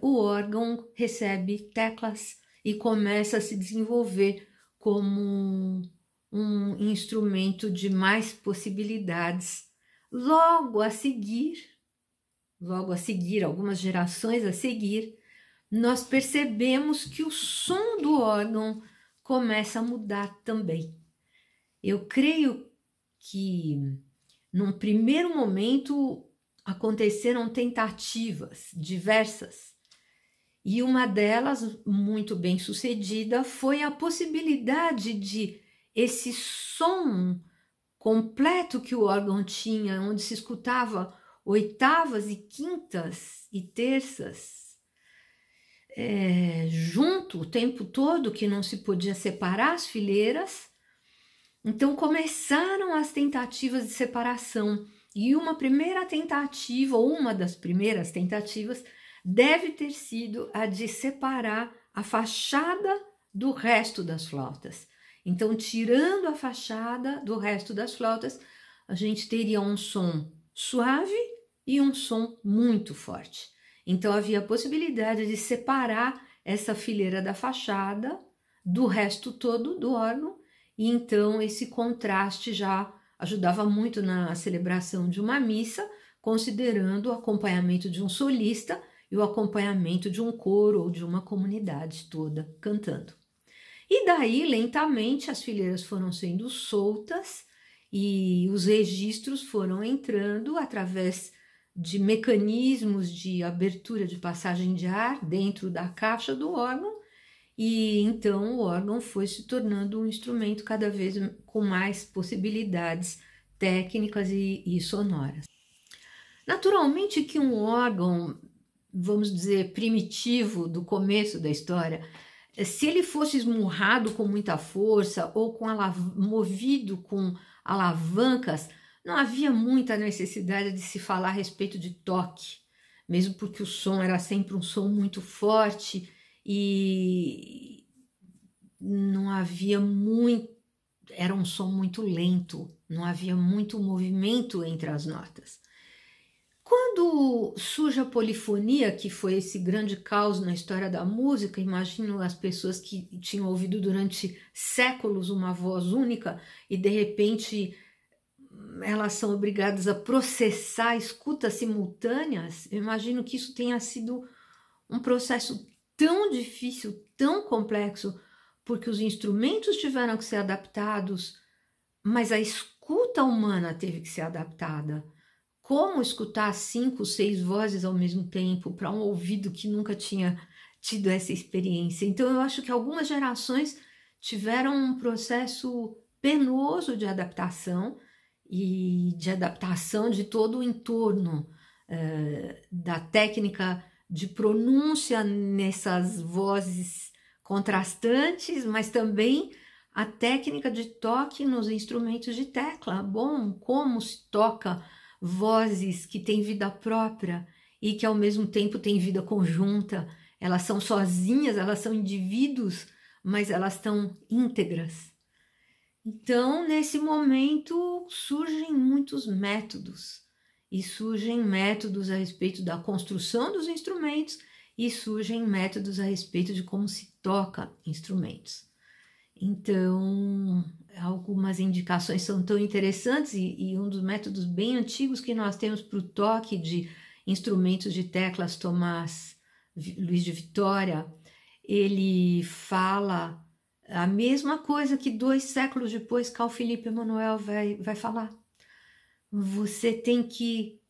o órgão recebe teclas e começa a se desenvolver como um instrumento de mais possibilidades. Logo a seguir, algumas gerações a seguir, nós percebemos que o som do órgão começa a mudar também. Eu creio que, num primeiro momento, aconteceram tentativas diversas, e uma delas, muito bem sucedida, foi a possibilidade de esse som completo que o órgão tinha, onde se escutava oitavas e quintas e terças, junto o tempo todo, que não se podia separar as fileiras. Então começaram as tentativas de separação, e uma das primeiras tentativas deve ter sido a de separar a fachada do resto das flautas. Então, tirando a fachada do resto das flautas, a gente teria um som suave e um som muito forte. Então, havia a possibilidade de separar essa fileira da fachada do resto todo do órgão, e então esse contraste já ajudava muito na celebração de uma missa, considerando o acompanhamento de um solista e o acompanhamento de um coro ou de uma comunidade toda cantando. E daí, lentamente, as fileiras foram sendo soltas e os registros foram entrando através de mecanismos de abertura de passagem de ar dentro da caixa do órgão, e então o órgão foi se tornando um instrumento cada vez com mais possibilidades técnicas e sonoras. Naturalmente que um órgão, vamos dizer, primitivo do começo da história, se ele fosse esmurrado com muita força ou movido com alavancas, não havia muita necessidade de se falar a respeito de toque, mesmo porque o som era sempre um som muito forte e não havia era um som muito lento, não havia muito movimento entre as notas. Quando surge a polifonia, que foi esse grande caos na história da música, imagino as pessoas que tinham ouvido durante séculos uma voz única e de repente elas são obrigadas a processar escutas simultâneas. Eu imagino que isso tenha sido um processo tão difícil, tão complexo, porque os instrumentos tiveram que ser adaptados, mas a escuta humana teve que ser adaptada. Como escutar 5, 6 vozes ao mesmo tempo para um ouvido que nunca tinha tido essa experiência? Então eu acho que algumas gerações tiveram um processo penoso de adaptação e de adaptação de todo o entorno da técnica de pronúncia nessas vozes contrastantes, mas também a técnica de toque nos instrumentos de tecla. Bom, como se toca vozes que têm vida própria e que ao mesmo tempo têm vida conjunta. Elas são sozinhas, elas são indivíduos, mas elas estão íntegras. Então, nesse momento, surgem muitos métodos. E surgem métodos a respeito da construção dos instrumentos e surgem métodos a respeito de como se toca instrumentos. Então, algumas indicações são tão interessantes e um dos métodos bem antigos que nós temos para o toque de instrumentos de teclas, Tomás Luiz de Vitória, ele fala a mesma coisa que 2 séculos depois Carl Philipp Emanuel vai falar. Você tem que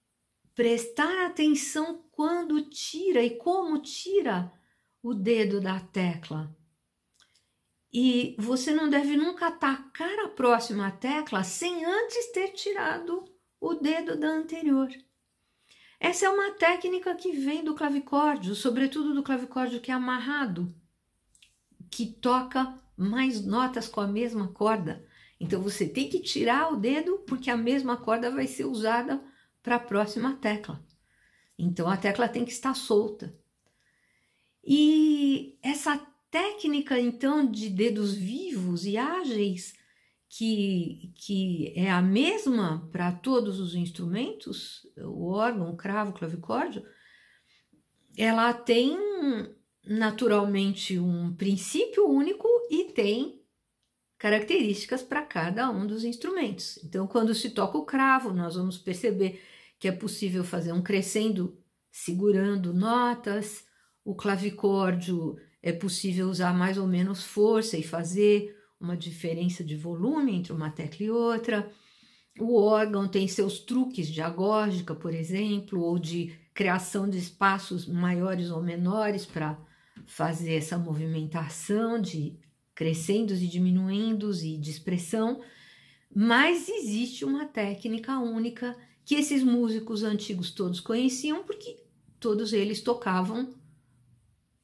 prestar atenção quando tira e como tira o dedo da tecla. E você não deve nunca atacar a próxima tecla sem antes ter tirado o dedo da anterior. Essa é uma técnica que vem do clavicórdio, sobretudo do clavicórdio que é amarrado, que toca mais notas com a mesma corda. Então você tem que tirar o dedo porque a mesma corda vai ser usada para a próxima tecla. Então a tecla tem que estar solta. E essa técnica então de dedos vivos e ágeis, que é a mesma para todos os instrumentos, o órgão, o cravo, o clavicórdio, ela tem naturalmente um princípio único e tem características para cada um dos instrumentos. Então, quando se toca o cravo, nós vamos perceber que é possível fazer um crescendo segurando notas. O clavicórdio é possível usar mais ou menos força e fazer uma diferença de volume entre uma tecla e outra. O órgão tem seus truques de agógica, por exemplo, ou de criação de espaços maiores ou menores para fazer essa movimentação de crescendos e diminuendos e de expressão. Mas existe uma técnica única que esses músicos antigos todos conheciam, porque todos eles tocavam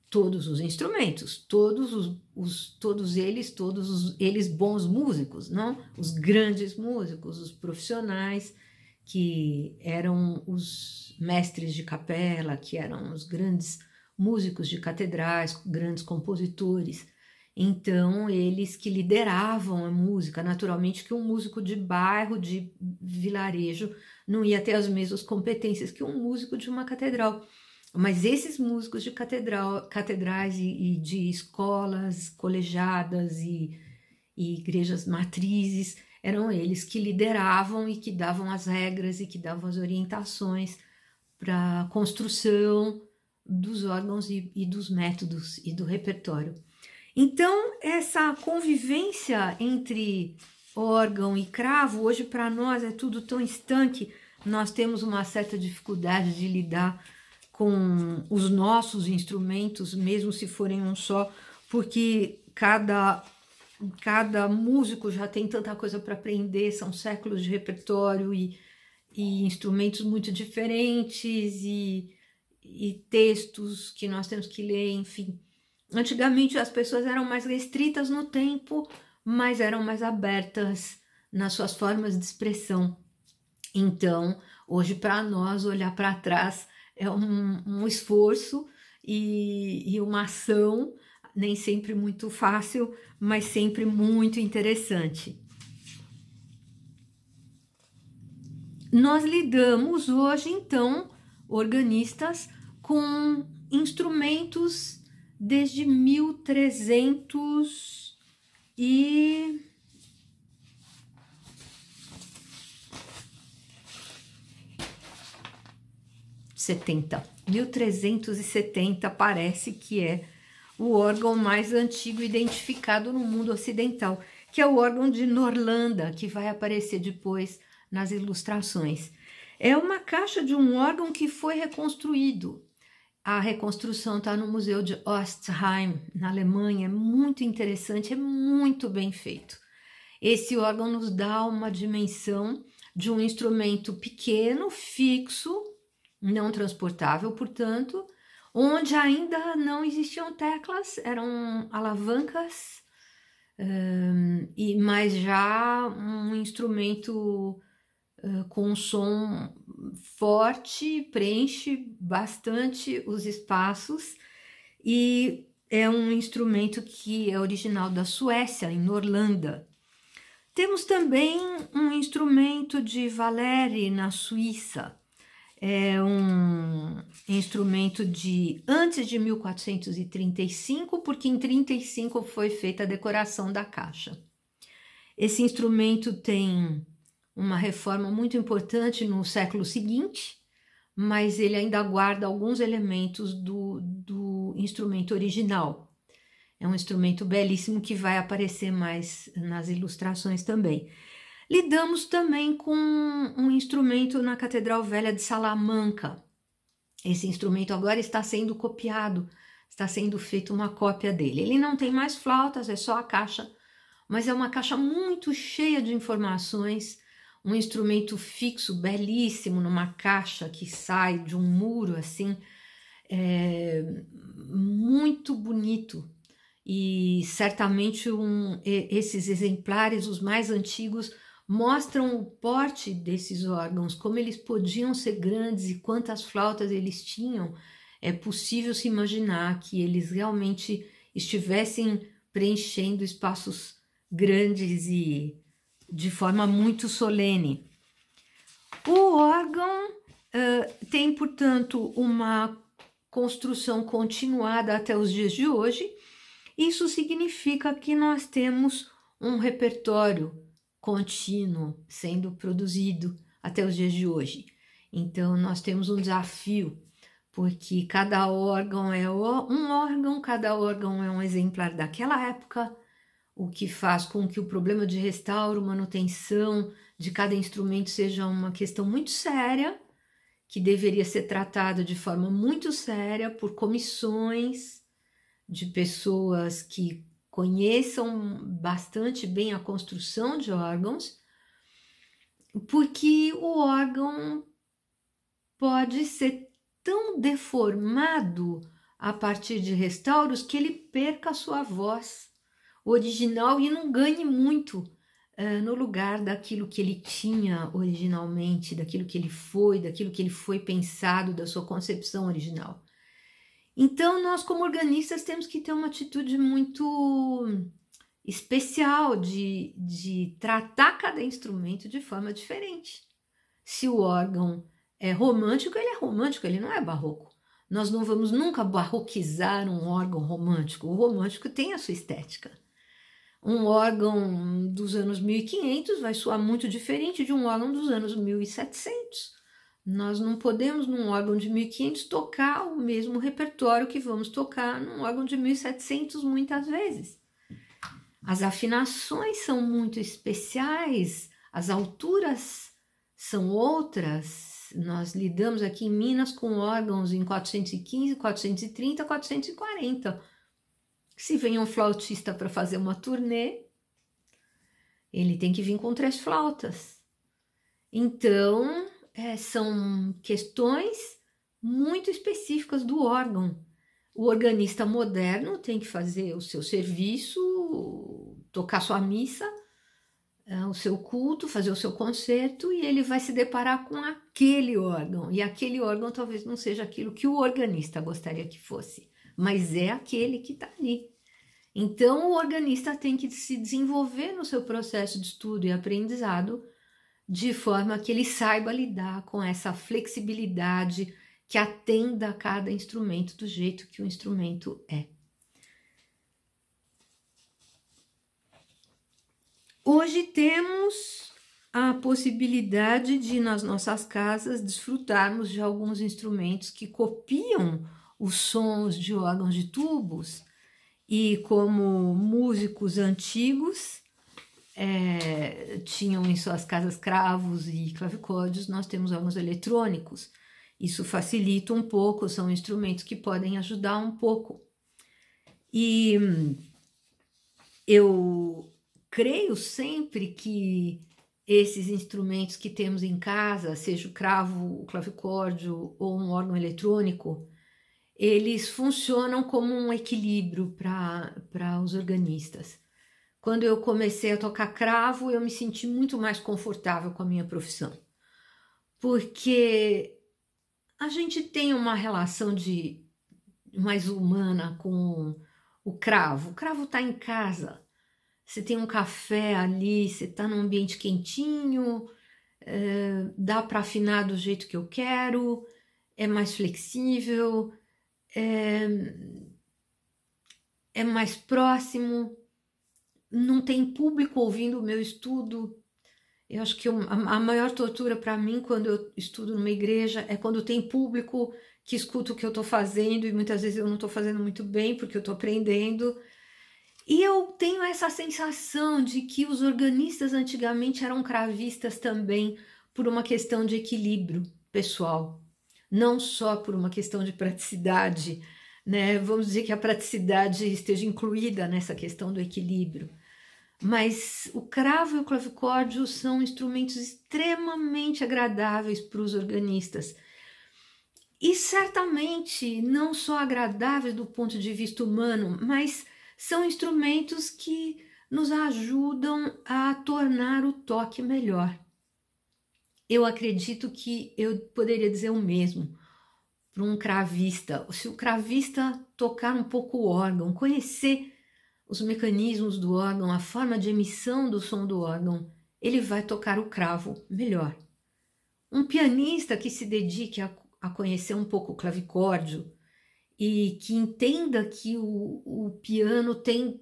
todos os instrumentos, todos eles bons músicos, não? Os grandes músicos, os profissionais que eram os mestres de capela, que eram os grandes músicos de catedrais, grandes compositores. Então, eles que lideravam a música, naturalmente que um músico de bairro, de vilarejo, não ia ter as mesmas competências que um músico de uma catedral. Mas esses músicos de catedrais e de escolas colegiadas e igrejas matrizes, eram eles que lideravam e que davam as regras e que davam as orientações para a construção dos órgãos e dos métodos e do repertório. Então, essa convivência entre órgão e cravo, hoje para nós é tudo tão estanque, nós temos uma certa dificuldade de lidar com os nossos instrumentos, mesmo se forem um só, porque cada músico já tem tanta coisa para aprender, são séculos de repertório e instrumentos muito diferentes e textos que nós temos que ler, enfim. Antigamente as pessoas eram mais restritas no tempo, mas eram mais abertas nas suas formas de expressão. Então, hoje para nós olhar para trás é um esforço e uma ação, nem sempre muito fácil, mas sempre muito interessante. Nós lidamos hoje, então, organistas, com instrumentos desde 1370 parece que é o órgão mais antigo identificado no mundo ocidental, que é o órgão de Norlanda, que vai aparecer depois nas ilustrações. É uma caixa de um órgão que foi reconstruído. A reconstrução está no Museu de Ostheim, na Alemanha. É muito interessante, é muito bem feito. Esse órgão nos dá uma dimensão de um instrumento pequeno, fixo, não transportável, portanto, onde ainda não existiam teclas, eram alavancas, mas já um instrumento com um som forte, preenche bastante os espaços, e é um instrumento que é original da Suécia, em Norlanda. Temos também um instrumento de Valery, na Suíça. É um instrumento de antes de 1435, porque em 35 foi feita a decoração da caixa. Esse instrumento tem uma reforma muito importante no século seguinte, mas ele ainda guarda alguns elementos do instrumento original. É um instrumento belíssimo que vai aparecer mais nas ilustrações também. Lidamos também com um instrumento na Catedral Velha de Salamanca. Esse instrumento agora está sendo copiado, está sendo feita uma cópia dele. Ele não tem mais flautas, é só a caixa, mas é uma caixa muito cheia de informações, um instrumento fixo, belíssimo, numa caixa que sai de um muro assim, muito bonito. E certamente esses exemplares, os mais antigos, mostram o porte desses órgãos, como eles podiam ser grandes e quantas flautas eles tinham. É possível se imaginar que eles realmente estivessem preenchendo espaços grandes e de forma muito solene. O órgão tem, portanto, uma construção continuada até os dias de hoje. Isso significa que nós temos um repertório contínuo sendo produzido até os dias de hoje. Então, nós temos um desafio, porque cada órgão é um órgão, cada órgão é um exemplar daquela época, o que faz com que o problema de restauro, manutenção de cada instrumento seja uma questão muito séria, que deveria ser tratada de forma muito séria por comissões de pessoas que conheçam bastante bem a construção de órgãos, porque o órgão pode ser tão deformado a partir de restauros que ele perca a sua voz original e não ganhe muito no lugar daquilo que ele tinha originalmente, daquilo que ele foi pensado, da sua concepção original. Então, nós como organistas temos que ter uma atitude muito especial de tratar cada instrumento de forma diferente. Se o órgão é romântico, ele não é barroco. Nós não vamos nunca barroquizar um órgão romântico. O romântico tem a sua estética. Um órgão dos anos 1500 vai soar muito diferente de um órgão dos anos 1700. Nós não podemos, num órgão de 1500, tocar o mesmo repertório que vamos tocar num órgão de 1700 muitas vezes. As afinações são muito especiais, as alturas são outras. Nós lidamos aqui em Minas com órgãos em 415, 430, 440. Se vem um flautista para fazer uma turnê, ele tem que vir com 3 flautas. Então, são questões muito específicas do órgão. O organista moderno tem que fazer o seu serviço, tocar sua missa, o seu culto, fazer o seu concerto, e ele vai se deparar com aquele órgão. E aquele órgão talvez não seja aquilo que o organista gostaria que fosse, mas é aquele que está ali. Então, o organista tem que se desenvolver no seu processo de estudo e aprendizado de forma que ele saiba lidar com essa flexibilidade que atenda a cada instrumento do jeito que o instrumento é. Hoje temos a possibilidade de, nas nossas casas, desfrutarmos de alguns instrumentos que copiam os sons de órgãos de tubos, e como músicos antigos tinham em suas casas cravos e clavicórdios, nós temos órgãos eletrônicos. Isso facilita um pouco, são instrumentos que podem ajudar um pouco. E eu creio sempre que esses instrumentos que temos em casa, seja o cravo, o clavicórdio ou um órgão eletrônico, eles funcionam como um equilíbrio para os organistas. Quando eu comecei a tocar cravo, eu me senti muito mais confortável com a minha profissão, porque a gente tem uma relação mais humana com o cravo. O cravo está em casa, você tem um café ali, você está num ambiente quentinho, dá para afinar do jeito que eu quero, é mais flexível, é mais próximo, não tem público ouvindo o meu estudo. Eu acho que a maior tortura para mim quando eu estudo numa igreja é quando tem público que escuta o que eu estou fazendo e muitas vezes eu não estou fazendo muito bem porque eu estou aprendendo. E eu tenho essa sensação de que os organistas antigamente eram cravistas também por uma questão de equilíbrio pessoal, não só por uma questão de praticidade, né? Vamos dizer que a praticidade esteja incluída nessa questão do equilíbrio. Mas o cravo e o clavicórdio são instrumentos extremamente agradáveis para os organistas. E certamente não só agradáveis do ponto de vista humano, mas são instrumentos que nos ajudam a tornar o toque melhor. Eu acredito que eu poderia dizer o mesmo para um cravista. Se o cravista tocar um pouco o órgão, conhecer os mecanismos do órgão, a forma de emissão do som do órgão, ele vai tocar o cravo melhor. Um pianista que se dedique a conhecer um pouco o clavicórdio e que entenda que o piano tem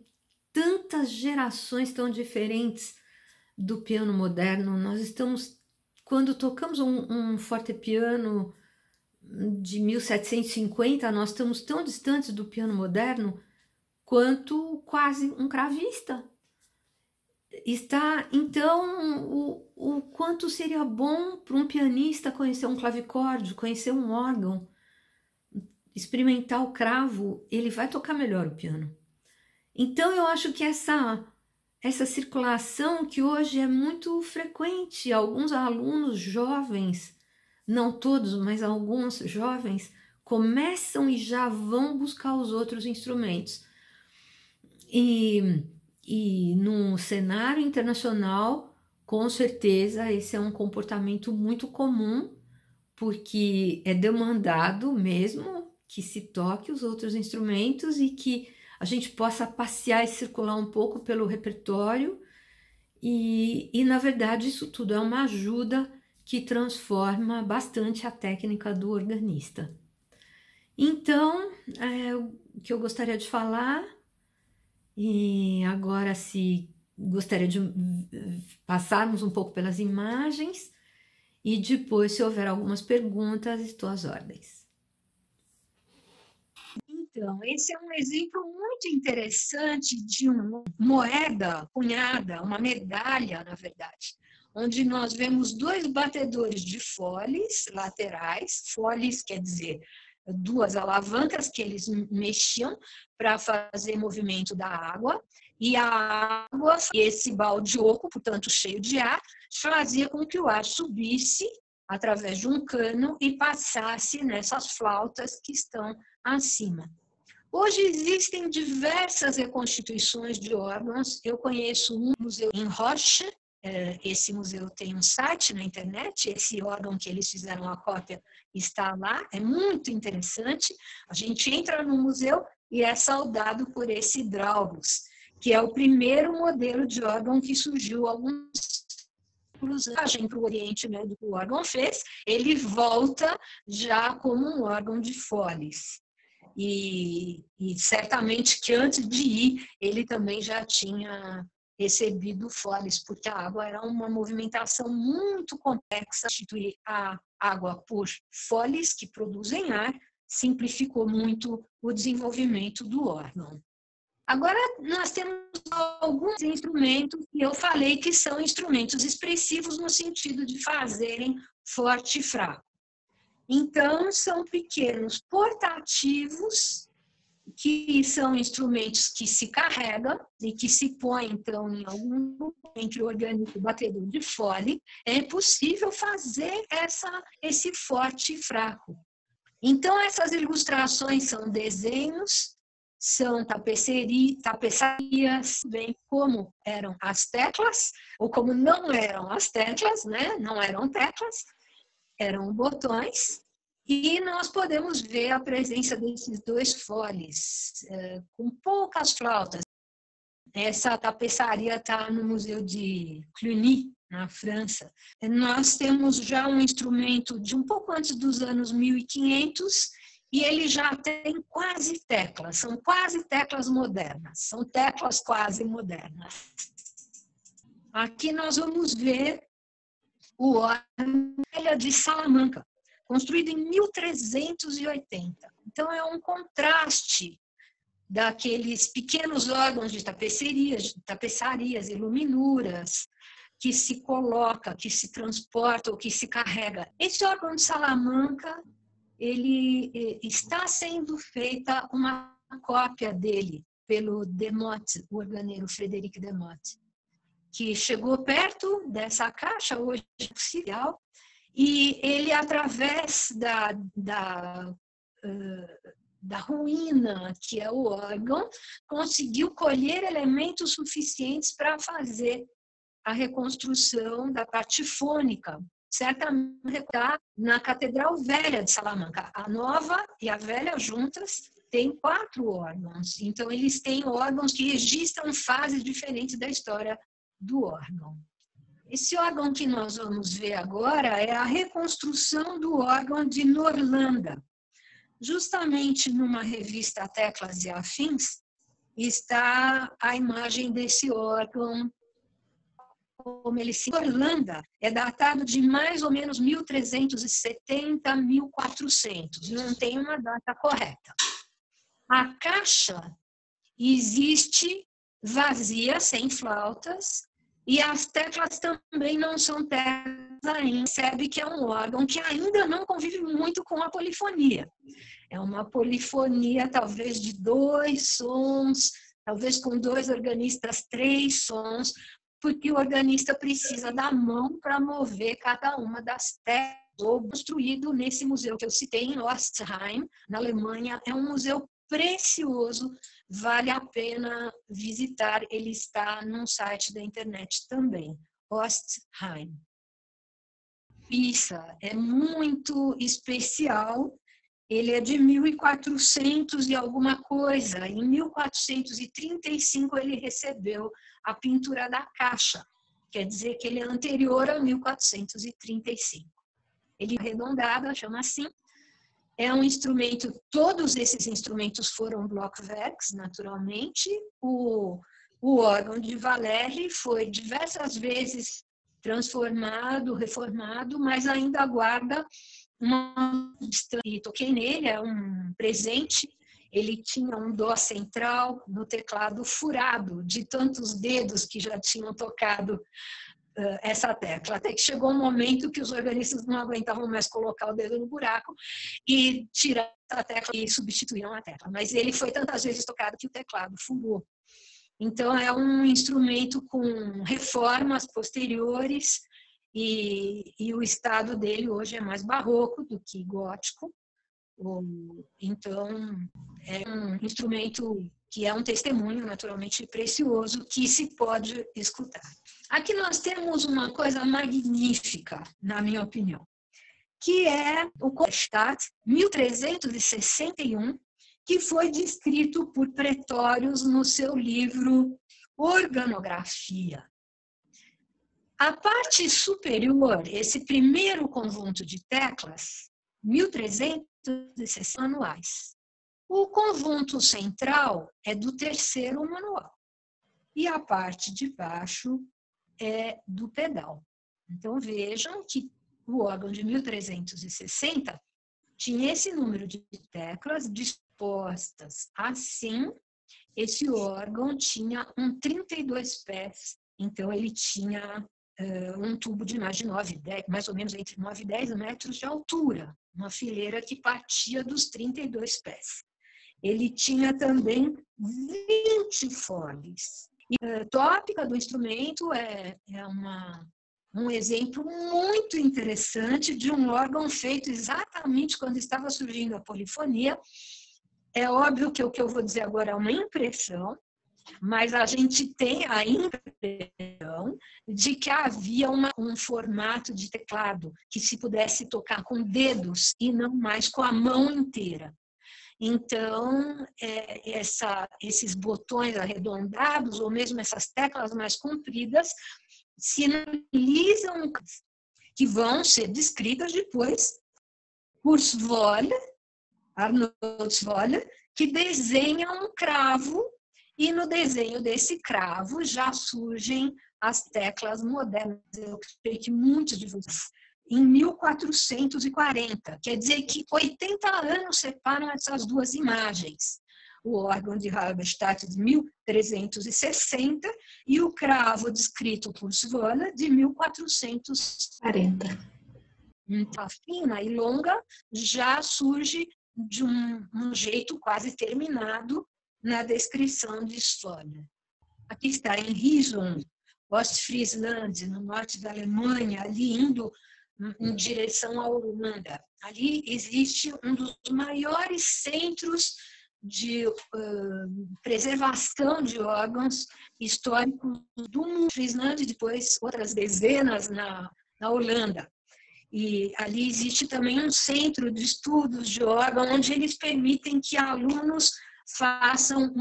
tantas gerações tão diferentes do piano moderno. Nós estamos, quando tocamos um fortepiano de 1750, nós estamos tão distantes do piano moderno quanto quase um cravista. Então, o quanto seria bom para um pianista conhecer um clavicórdio, conhecer um órgão, experimentar o cravo, ele vai tocar melhor o piano. Então, eu acho que essa circulação que hoje é muito frequente, alguns alunos jovens, não todos, mas alguns jovens, começam e já vão buscar os outros instrumentos. E no cenário internacional, com certeza, esse é um comportamento muito comum, porque é demandado mesmo que se toque os outros instrumentos e que a gente possa passear e circular um pouco pelo repertório. E na verdade, isso tudo é uma ajuda que transforma bastante a técnica do organista. Então, o que eu gostaria de falar. E agora, se gostaria de passarmos um pouco pelas imagens e depois, se houver algumas perguntas, estou às ordens. Então, esse é um exemplo muito interessante de uma moeda cunhada, uma medalha, na verdade, onde nós vemos dois batedores de foles laterais. Foles quer dizer duas alavancas que eles mexiam para fazer movimento da água, e a água, esse balde oco, portanto cheio de ar, fazia com que o ar subisse através de um cano e passasse nessas flautas que estão acima. Hoje existem diversas reconstituições de órgãos. Eu conheço um museu em Rocha. Esse museu tem um site na internet, esse órgão que eles fizeram a cópia está lá, é muito interessante. A gente entra no museu e é saudado por esse Draubus, que é o primeiro modelo de órgão que surgiu alguns cruzagem para o Oriente Médio que o órgão fez, ele volta já como um órgão de foles. E certamente que antes de ir, ele também já tinha recebido foles, porque a água era uma movimentação muito complexa. Substituir a água por foles que produzem ar simplificou muito o desenvolvimento do órgão. Agora, nós temos alguns instrumentos que eu falei que são instrumentos expressivos no sentido de fazerem forte e fraco. Então, são pequenos portativos, que são instrumentos que se carregam e que se põem, então, em algum entre o organista e o batedor de fole. É possível fazer esse forte e fraco. Então, essas ilustrações são desenhos, são tapeçarias, bem como eram as teclas, ou como não eram as teclas, né? Não eram teclas, eram botões. E nós podemos ver a presença desses dois foles, com poucas flautas. Essa tapeçaria está no Museu de Cluny, na França. Nós temos já um instrumento de um pouco antes dos anos 1500 e ele já tem quase teclas, são quase teclas modernas, são teclas quase modernas. Aqui nós vamos ver o órgão de Salamanca, construído em 1380. Então é um contraste daqueles pequenos órgãos de tapeçarias, iluminuras, que se coloca, que se transporta ou que se carrega. Esse órgão de Salamanca, ele está sendo feita uma cópia dele pelo Demotte, o organeiro Frederic Demotte, que chegou perto dessa caixa, hoje oficial, e ele, através da ruína, que é o órgão, conseguiu colher elementos suficientes para fazer a reconstrução da parte fônica, certamente está na Catedral Velha de Salamanca. A nova e a velha juntas têm 4 órgãos, então eles têm órgãos que registram fases diferentes da história do órgão. Esse órgão que nós vamos ver agora é a reconstrução do órgão de Norlanda. Justamente numa revista Teclas e Afins está a imagem desse órgão, como ele se Norlanda, é datado de mais ou menos 1370, 1400, não tem uma data correta. A caixa existe vazia, sem flautas, e as teclas também não são teclas ainda. Percebe que é um órgão que ainda não convive muito com a polifonia. É uma polifonia talvez de 2 sons, talvez com 2 organistas, 3 sons, porque o organista precisa da mão para mover cada uma das teclas. Construído nesse museu que eu citei, em Ostheim, na Alemanha. É um museu precioso, vale a pena visitar. Ele está num site da internet também, Ostheim. Pisa é muito especial. Ele é de 1400 e alguma coisa. Em 1435 ele recebeu a pintura da caixa. Quer dizer que ele é anterior a 1435. Ele é arredondado, chama assim. É um instrumento, todos esses instrumentos foram Blockwerks, naturalmente. O órgão de Valéry foi diversas vezes transformado, reformado, mas ainda guarda uma... E toquei nele, é um presente. Ele tinha um dó central no teclado furado, de tantos dedos que já tinham tocado essa tecla. Até que chegou um momento que os organistas não aguentavam mais colocar o dedo no buraco e tirar a tecla e substituíram a tecla. Mas ele foi tantas vezes tocado que o teclado furou. Então, é um instrumento com reformas posteriores e o estado dele hoje é mais barroco do que gótico. Então, é um instrumento que é um testemunho naturalmente precioso que se pode escutar. Aqui nós temos uma coisa magnífica, na minha opinião, que é o Kohlstadt, 1361, que foi descrito por Pretórios no seu livro Organografia. A parte superior, esse primeiro conjunto de teclas, 1360 manuais. O conjunto central é do terceiro manual. E a parte de baixo é do pedal. Então, vejam que o órgão de 1360 tinha esse número de teclas dispostas assim. Esse órgão tinha 32 pés, então ele tinha um tubo de mais ou menos entre 9 e 10 metros de altura, uma fileira que partia dos 32 pés. Ele tinha também 20 foles. E a tópica do instrumento é uma um exemplo muito interessante de um órgão feito exatamente quando estava surgindo a polifonia. É óbvio que o que eu vou dizer agora é uma impressão, mas a gente tem a impressão de que havia um formato de teclado que se pudesse tocar com dedos e não mais com a mão inteira. Então, esses botões arredondados, ou mesmo essas teclas mais compridas, sinalizam que vão ser descritas depois por Arnold Svolle, que desenha um cravo, e no desenho desse cravo já surgem as teclas modernas. Eu creio que muitos de vocês, em 1440, quer dizer que 80 anos separam essas duas imagens. O órgão de Halberstadt de 1360 e o cravo descrito por Svolle de 1440. Então, a fina e longa já surge de um jeito quase terminado na descrição de Svolle. Aqui está em Riesum, Ostfriesland, no norte da Alemanha, ali indo em direção à Holanda. Ali existe um dos maiores centros de preservação de órgãos históricos do mundo. Friesland e depois outras dezenas na Holanda. E ali existe também um centro de estudos de órgão, onde eles permitem que alunos façam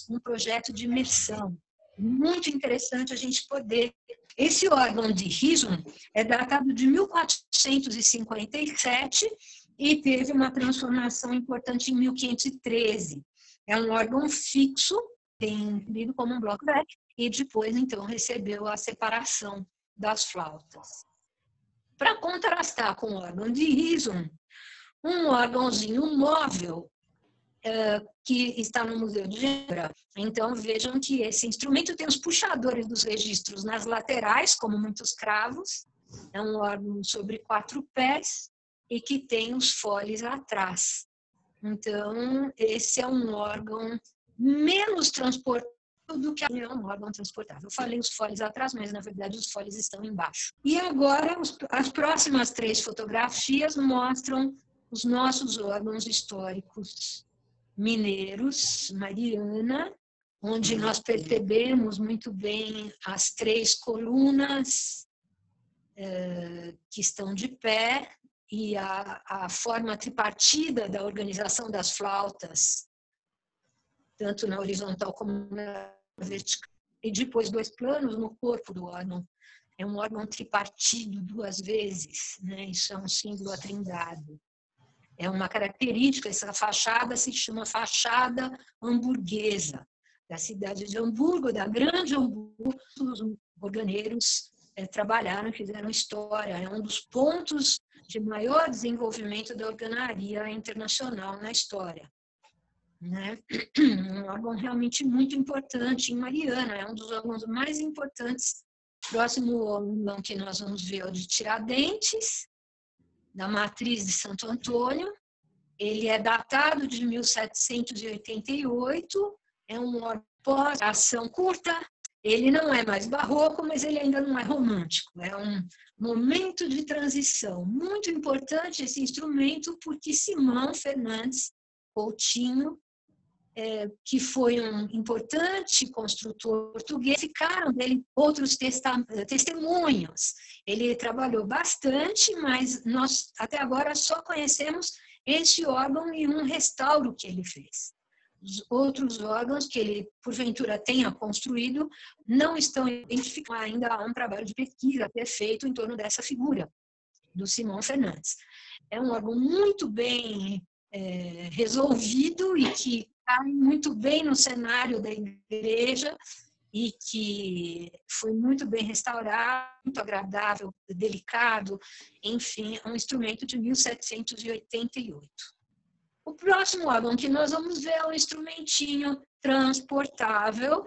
um projeto de imersão. Muito interessante a gente poder. Esse órgão de Riesum é datado de 1457 e teve uma transformação importante em 1513. É um órgão fixo, lido como um bloco velho, e depois, então, recebeu a separação das flautas. Para contrastar com o órgão de Riesum, um órgãozinho móvel que está no Museu de Genebra. Então, vejam que esse instrumento tem os puxadores dos registros nas laterais, como muitos cravos. É um órgão sobre 4 pés e que tem os foles atrás. Então, esse é um órgão menos transportável do que um órgão transportável. Eu falei os foles atrás, mas na verdade os foles estão embaixo. E agora, as próximas 3 fotografias mostram os nossos órgãos históricos mineiros, Mariana, onde nós percebemos muito bem as 3 colunas que estão de pé e a forma tripartida da organização das flautas, tanto na horizontal como na vertical, e depois 2 planos no corpo do órgão. É um órgão tripartido 2 vezes, né? Isso é um símbolo à trindade. É uma característica, essa fachada se chama fachada hamburguesa, da cidade de Hamburgo, da grande Hamburgo. Os organeiros trabalharam e fizeram história. É um dos pontos de maior desenvolvimento da organaria internacional na história. Né? Um órgão realmente muito importante em Mariana, é um dos órgãos mais importantes. Próximo órgão que nós vamos ver é o de Tiradentes, da matriz de Santo Antônio. Ele é datado de 1788, é um órgão pós-ação curta. Ele não é mais barroco, mas ele ainda não é romântico. É um momento de transição. Muito importante esse instrumento, porque Simão Fernandes Coutinho, que foi um importante construtor português, ficaram dele outros testemunhos. Ele trabalhou bastante, mas nós até agora só conhecemos esse órgão e um restauro que ele fez. Os outros órgãos que ele, porventura, tenha construído não estão identificados. Ainda há um trabalho de pesquisa a ser feito em torno dessa figura, do Simão Fernandes. É um órgão muito bem resolvido e que cai muito bem no cenário da igreja e que foi muito bem restaurado, muito agradável, delicado, enfim, é um instrumento de 1788. O próximo órgão que nós vamos ver é um instrumentinho transportável,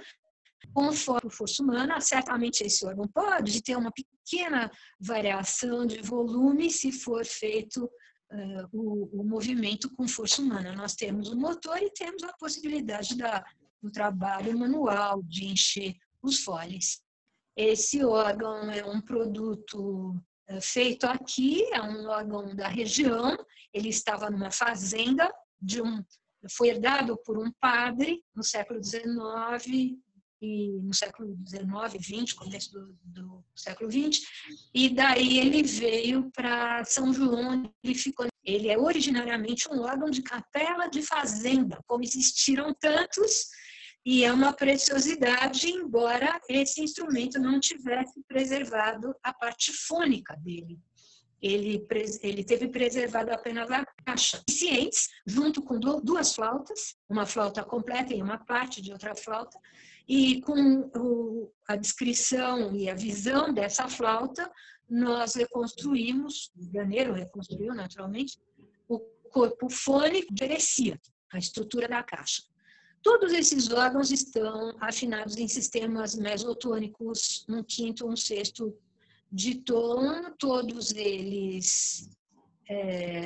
conforme a força humana. Certamente esse órgão pode ter uma pequena variação de volume se for feito o movimento com força humana. Nós temos o motor e temos a possibilidade do trabalho manual, de encher os foles. Esse órgão é um produto feito aqui, é um órgão da região. Ele estava numa fazenda foi herdado por um padre no século XIX e no século XIX, XX, começo do século XX, e daí ele veio para São João. Ele é originariamente um órgão de capela de fazenda, como existiram tantos, e é uma preciosidade, embora esse instrumento não tivesse preservado a parte fônica dele. Ele teve preservado apenas a caixa. Cientes, junto com duas flautas, uma flauta completa e uma parte de outra flauta, e com a descrição e a visão dessa flauta, nós reconstruímos, o Graneiro reconstruiu naturalmente, o corpo fônico oferecia a estrutura da caixa. Todos esses órgãos estão afinados em sistemas mesotônicos, 1/5, 1/6 de tom, todos eles,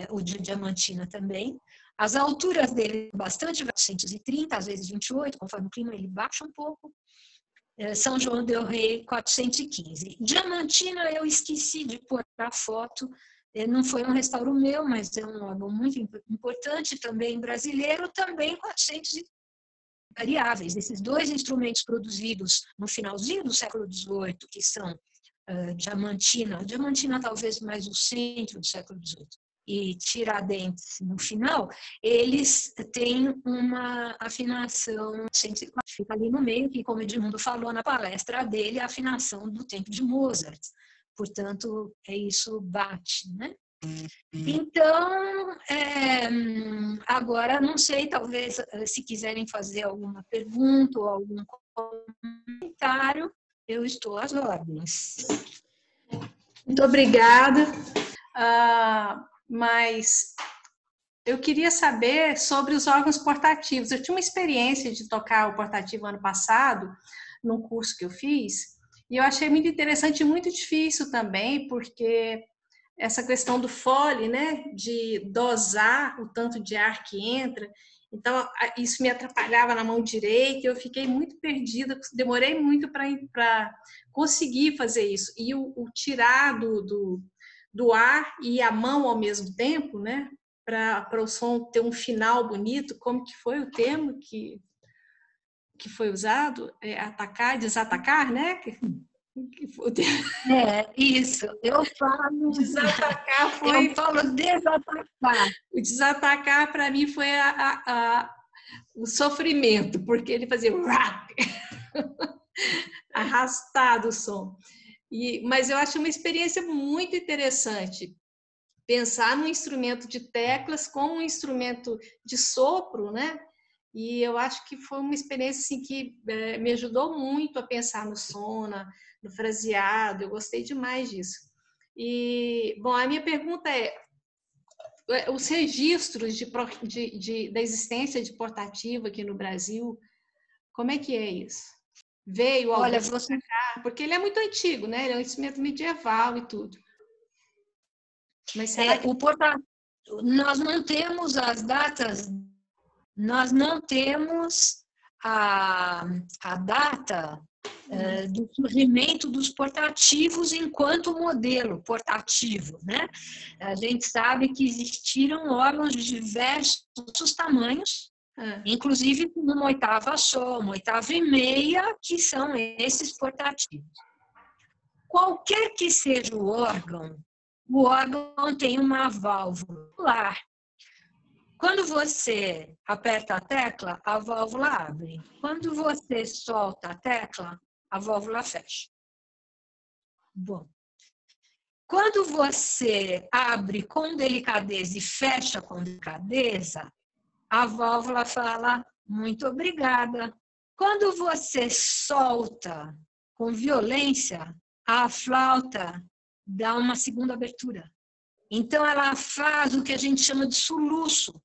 o de diamantina também. As alturas dele bastante, 430, às vezes 28, conforme o clima ele baixa um pouco. São João del Rei, 415. Diamantina eu esqueci de pôr a foto, não foi um restauro meu, mas é um órgão muito importante, também brasileiro, também 400 variáveis. Esses dois instrumentos produzidos no finalzinho do século XVIII, que são Diamantina talvez mais o centro do século XVIII, e Tiradentes no final, eles têm uma afinação, fica ali no meio, que como Edmundo falou na palestra dele, a afinação do tempo de Mozart. Portanto, isso bate, né? Então, agora, não sei, talvez, se quiserem fazer alguma pergunta ou algum comentário, eu estou às ordens. Muito obrigada. Mas eu queria saber sobre os órgãos portativos. Eu tinha uma experiência de tocar o portativo ano passado, num curso que eu fiz, e eu achei muito interessante e muito difícil também, porque essa questão do fole, né, de dosar o tanto de ar que entra, então isso me atrapalhava na mão direita, eu fiquei muito perdida, demorei muito para conseguir fazer isso. E o tirar do ar e a mão ao mesmo tempo, né, para o som ter um final bonito, como que foi o termo que foi usado? Atacar, desatacar, né? Isso, eu falo desatacar foi... Eu falo desatacar. O desatacar para mim foi o sofrimento, porque ele fazia arrastado o som. Mas eu acho uma experiência muito interessante pensar num instrumento de teclas como um instrumento de sopro, né? E eu acho que foi uma experiência assim, que me ajudou muito a pensar no som, no fraseado. Eu gostei demais disso. E, bom, a minha pergunta é: os registros da existência de portativa aqui no Brasil, como é que é isso? Veio algum pra cá? Porque ele é muito antigo, né? Ele é um instrumento medieval e tudo. Mas será que... Nós não temos as datas, nós não temos a data do surgimento dos portativos enquanto modelo portativo, né? A gente sabe que existiram órgãos de diversos tamanhos, inclusive com uma oitava só, uma oitava e meia, que são esses portativos. Qualquer que seja o órgão tem uma válvula. Quando você aperta a tecla, a válvula abre. Quando você solta a tecla, a válvula fecha. Bom, quando você abre com delicadeza e fecha com delicadeza, a válvula fala muito obrigada. Quando você solta com violência, a flauta dá uma segunda abertura. Então, ela faz o que a gente chama de soluço.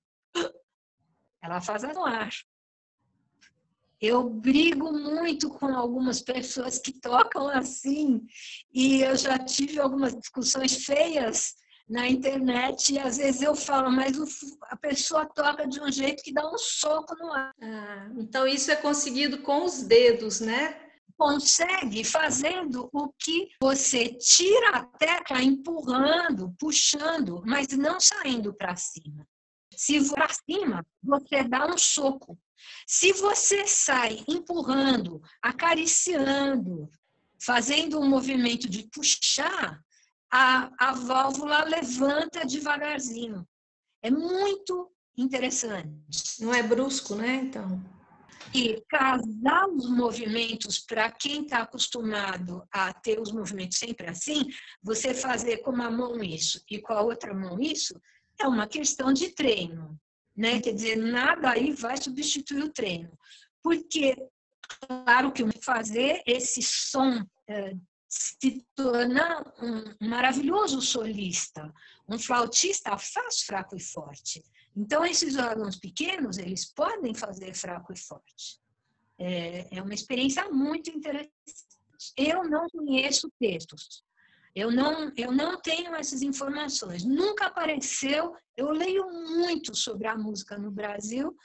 Ela faz no ar. Eu brigo muito com algumas pessoas que tocam assim, e eu já tive algumas discussões feias na internet, e às vezes eu falo, mas a pessoa toca de um jeito que dá um soco no ar. Então, isso é conseguido com os dedos, né? consegue fazendo o que você tira a tecla empurrando, puxando, mas não saindo para cima. Se for para cima, você dá um soco. Se você sai empurrando, acariciando, fazendo um movimento de puxar, a válvula levanta devagarzinho. É muito interessante. Não é brusco, né? Então. E casar os movimentos, para quem está acostumado a ter os movimentos sempre assim, você fazer com uma mão isso e com a outra mão isso, é uma questão de treino, né? Quer dizer, nada aí vai substituir o treino. Porque, claro que fazer esse som se torna um maravilhoso solista. Um flautista faz fraco e forte. Então, esses órgãos pequenos, eles podem fazer fraco e forte. É uma experiência muito interessante. Eu não conheço textos. Eu não tenho essas informações. Nunca apareceu. Eu leio muito sobre a música no Brasil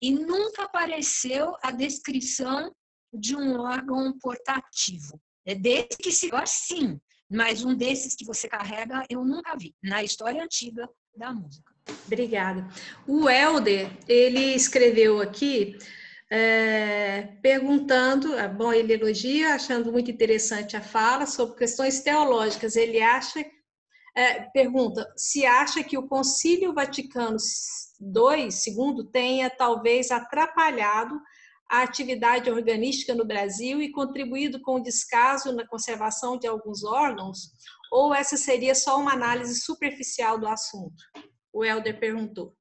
e nunca apareceu a descrição de um órgão portativo. É desse que se gosta, sim, mas um desses que você carrega eu nunca vi na história antiga da música. Obrigada. O Helder, ele escreveu aqui perguntando, bom, ele elogia, achando muito interessante a fala sobre questões teológicas. Ele pergunta se acha que o Concílio Vaticano II tenha talvez atrapalhado a atividade organística no Brasil e contribuído com o descaso na conservação de alguns órgãos, ou essa seria só uma análise superficial do assunto? O Helder perguntou.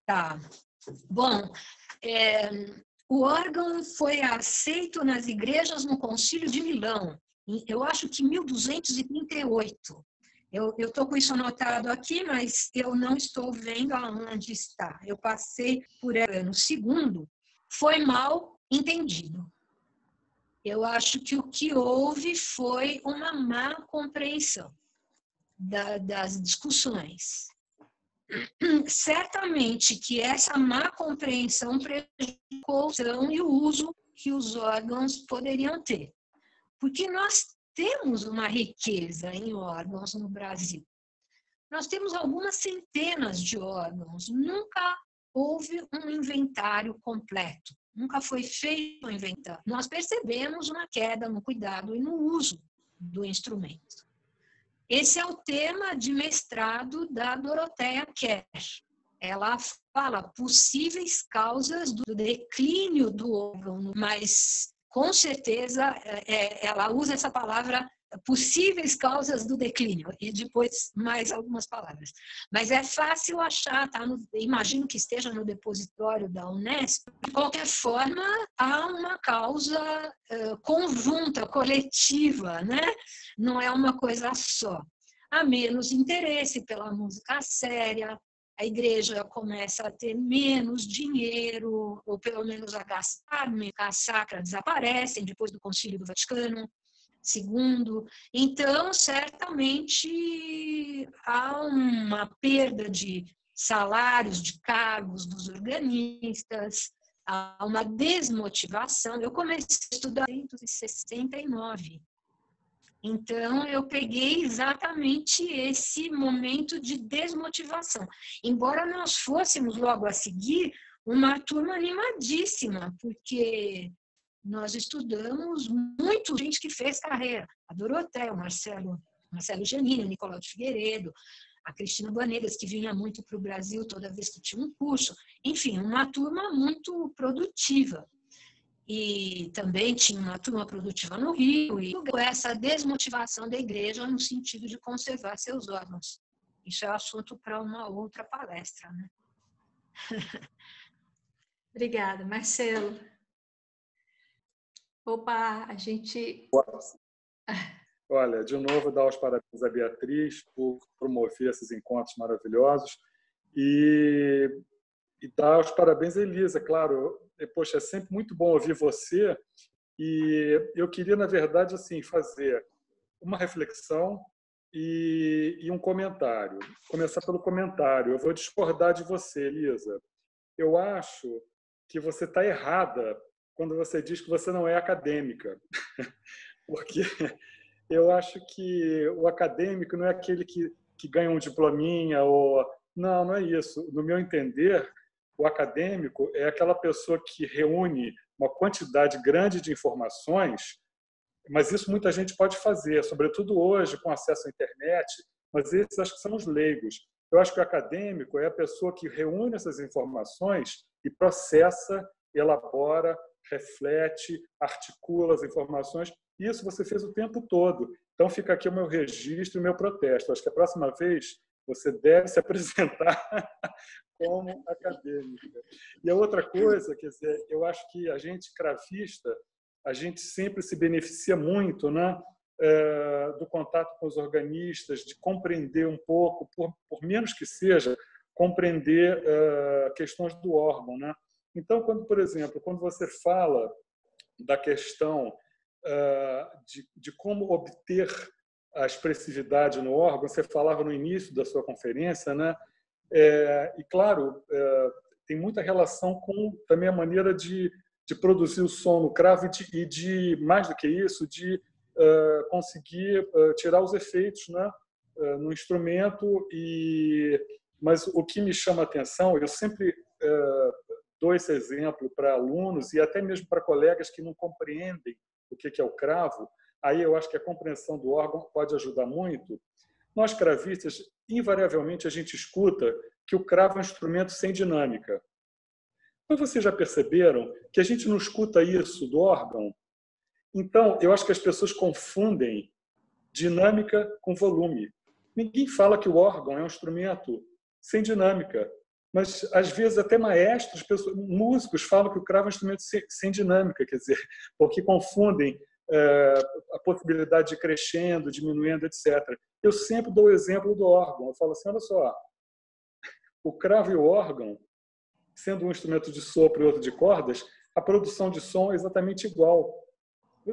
Tá. Bom, o órgão foi aceito nas igrejas no Concílio de Milão, eu acho que em 1238. Eu estou com isso anotado aqui, mas eu não estou vendo aonde está. Eu passei por ela no segundo, foi mal entendido. Eu acho que o que houve foi uma má compreensão das discussões. Certamente que essa má compreensão prejudicou e o uso que os órgãos poderiam ter. Porque nós temos uma riqueza em órgãos no Brasil. Nós temos algumas centenas de órgãos. Nunca houve um inventário completo. Nunca foi feito um inventário. Nós percebemos uma queda no cuidado e no uso do instrumento. Esse é o tema de mestrado da Dorothea Kerr. Ela fala possíveis causas do declínio do órgão, mas com certeza ela usa essa palavra possíveis causas do declínio e depois mais algumas palavras. Mas é fácil achar, tá? Imagino que esteja no depositório da Unesp. De qualquer forma, há uma causa conjunta, coletiva, né? Não é uma coisa só. Há menos interesse pela música séria, a igreja começa a ter menos dinheiro, ou pelo menos a gastar, a sacra desaparecem depois do Concílio do Vaticano II. Então, certamente, há uma perda de salários, de cargos dos organistas, há uma desmotivação. Eu comecei a estudar em 1969. Então, eu peguei exatamente esse momento de desmotivação. Embora nós fôssemos logo a seguir uma turma animadíssima, porque nós estudamos muito gente que fez carreira. A Dorothea, o Marcelo Giannini, o Nicolau de Figueiredo, a Cristina Banegas, que vinha muito para o Brasil toda vez que tinha um curso. Enfim, uma turma muito produtiva. E também tinha uma turma produtiva no Rio, e essa desmotivação da igreja no sentido de conservar seus órgãos. Isso é assunto para uma outra palestra, né? Obrigada, Marcelo. Opa, a gente... Olha, de novo, dar os parabéns à Beatriz por promover esses encontros maravilhosos e dar os parabéns à Elisa, claro. Poxa, é sempre muito bom ouvir você e eu queria, na verdade, assim, fazer uma reflexão e um comentário. Começar pelo comentário. Eu vou discordar de você, Elisa. Eu acho que você está errada quando você diz que você não é acadêmica. Porque eu acho que o acadêmico não é aquele que ganha um diplominha ou... Não, não é isso. No meu entender, o acadêmico é aquela pessoa que reúne uma quantidade grande de informações, mas isso muita gente pode fazer, sobretudo hoje, com acesso à internet, mas esses acho que são os leigos. Eu acho que o acadêmico é a pessoa que reúne essas informações e processa, elabora, reflete, articula as informações. Isso você fez o tempo todo. Então fica aqui o meu registro e o meu protesto. Acho que a próxima vez você deve se apresentar como acadêmica. E a outra coisa, quer dizer, eu acho que a gente cravista, a gente sempre se beneficia muito, né, do contato com os organistas, de compreender um pouco, por menos que seja, compreender questões do órgão, né? Então, por exemplo, quando você fala da questão de como obter a expressividade no órgão, você falava no início da sua conferência, né? E, claro, tem muita relação com também a maneira de produzir o som no cravo e mais do que isso, de conseguir tirar os efeitos, né, no instrumento. Mas o que me chama a atenção, eu sempre dou esse exemplo para alunos e até mesmo para colegas que não compreendem o que é o cravo, aí eu acho que a compreensão do órgão pode ajudar muito. Nós, cravistas, invariavelmente a gente escuta que o cravo é um instrumento sem dinâmica. Mas vocês já perceberam que a gente não escuta isso do órgão? Então, eu acho que as pessoas confundem dinâmica com volume. Ninguém fala que o órgão é um instrumento sem dinâmica, mas às vezes até maestros, músicos falam que o cravo é um instrumento sem dinâmica, quer dizer, porque confundem a possibilidade de ir crescendo, diminuindo, etc. Eu sempre dou o exemplo do órgão. Eu falo assim, olha só, o cravo e o órgão, sendo um instrumento de sopro e outro de cordas, a produção de som é exatamente igual.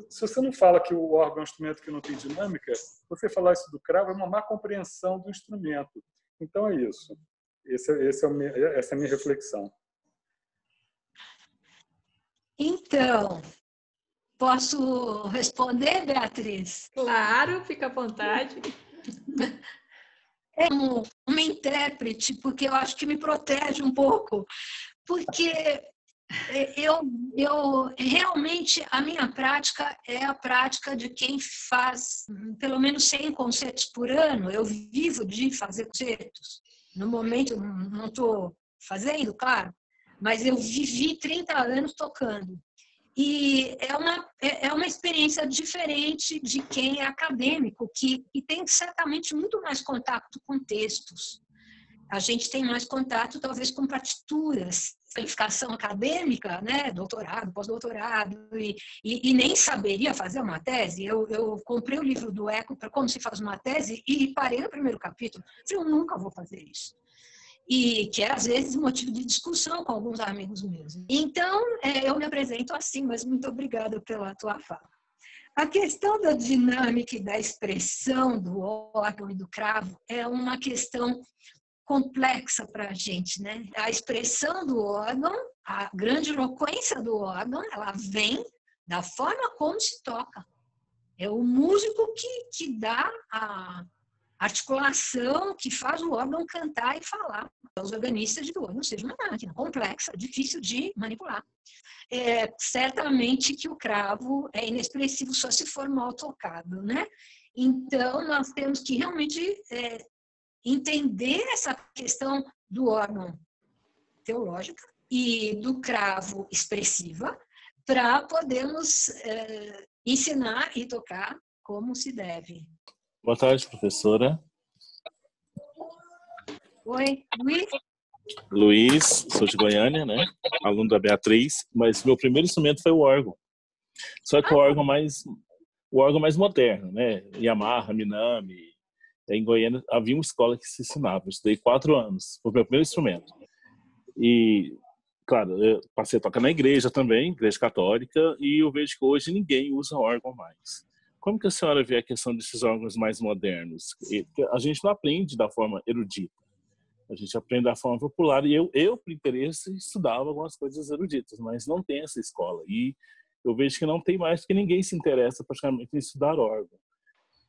Se você não fala que o órgão é um instrumento que não tem dinâmica, você falar isso do cravo é uma má compreensão do instrumento. Então é isso. Essa é a minha reflexão. Então, posso responder, Beatriz? Claro, fica à vontade. É uma intérprete, porque eu acho que me protege um pouco, porque eu realmente, a minha prática é a prática de quem faz pelo menos 100 concertos por ano. Eu vivo de fazer concertos. No momento, não estou fazendo, claro, mas eu vivi 30 anos tocando. E é uma experiência diferente de quem é acadêmico, que tem certamente muito mais contato com textos. A gente tem mais contato, talvez, com partituras, qualificação acadêmica, né? Doutorado, pós-doutorado, e nem saberia fazer uma tese. Eu comprei o livro do Eco para como se faz uma tese e parei no primeiro capítulo. Falei, eu nunca vou fazer isso. E que é, às vezes, motivo de discussão com alguns amigos meus. Então, eu me apresento assim, mas muito obrigada pela tua fala. A questão da dinâmica e da expressão do órgão e do cravo é uma questão complexa para a gente, né? A expressão do órgão, a grande eloquência do órgão, ela vem da forma como se toca. É o músico que dá a articulação, que faz o órgão cantar e falar. Os organistas de órgão, seja uma máquina complexa, difícil de manipular. Certamente que o cravo é inexpressivo só se for mal tocado, né? Então, nós temos que realmente entender essa questão do órgão teológica e do cravo expressiva para podermos ensinar e tocar como se deve. Boa tarde, professora. Oi, Luiz? Luiz, sou de Goiânia, né? Aluno da Beatriz, mas meu primeiro instrumento foi o órgão. Só que o órgão mais moderno, né? Yamaha, Minami. Em Goiânia havia uma escola que se ensinava. Eu estudei 4 anos, foi o meu primeiro instrumento. E, claro, eu passei a tocar na igreja também, igreja católica, e eu vejo que hoje ninguém usa órgão mais. Como que a senhora vê a questão desses órgãos mais modernos? A gente não aprende da forma erudita. A gente aprende da forma popular e eu por interesse, estudava algumas coisas eruditas, mas não tem essa escola. E eu vejo que não tem mais, porque ninguém se interessa praticamente em estudar órgão.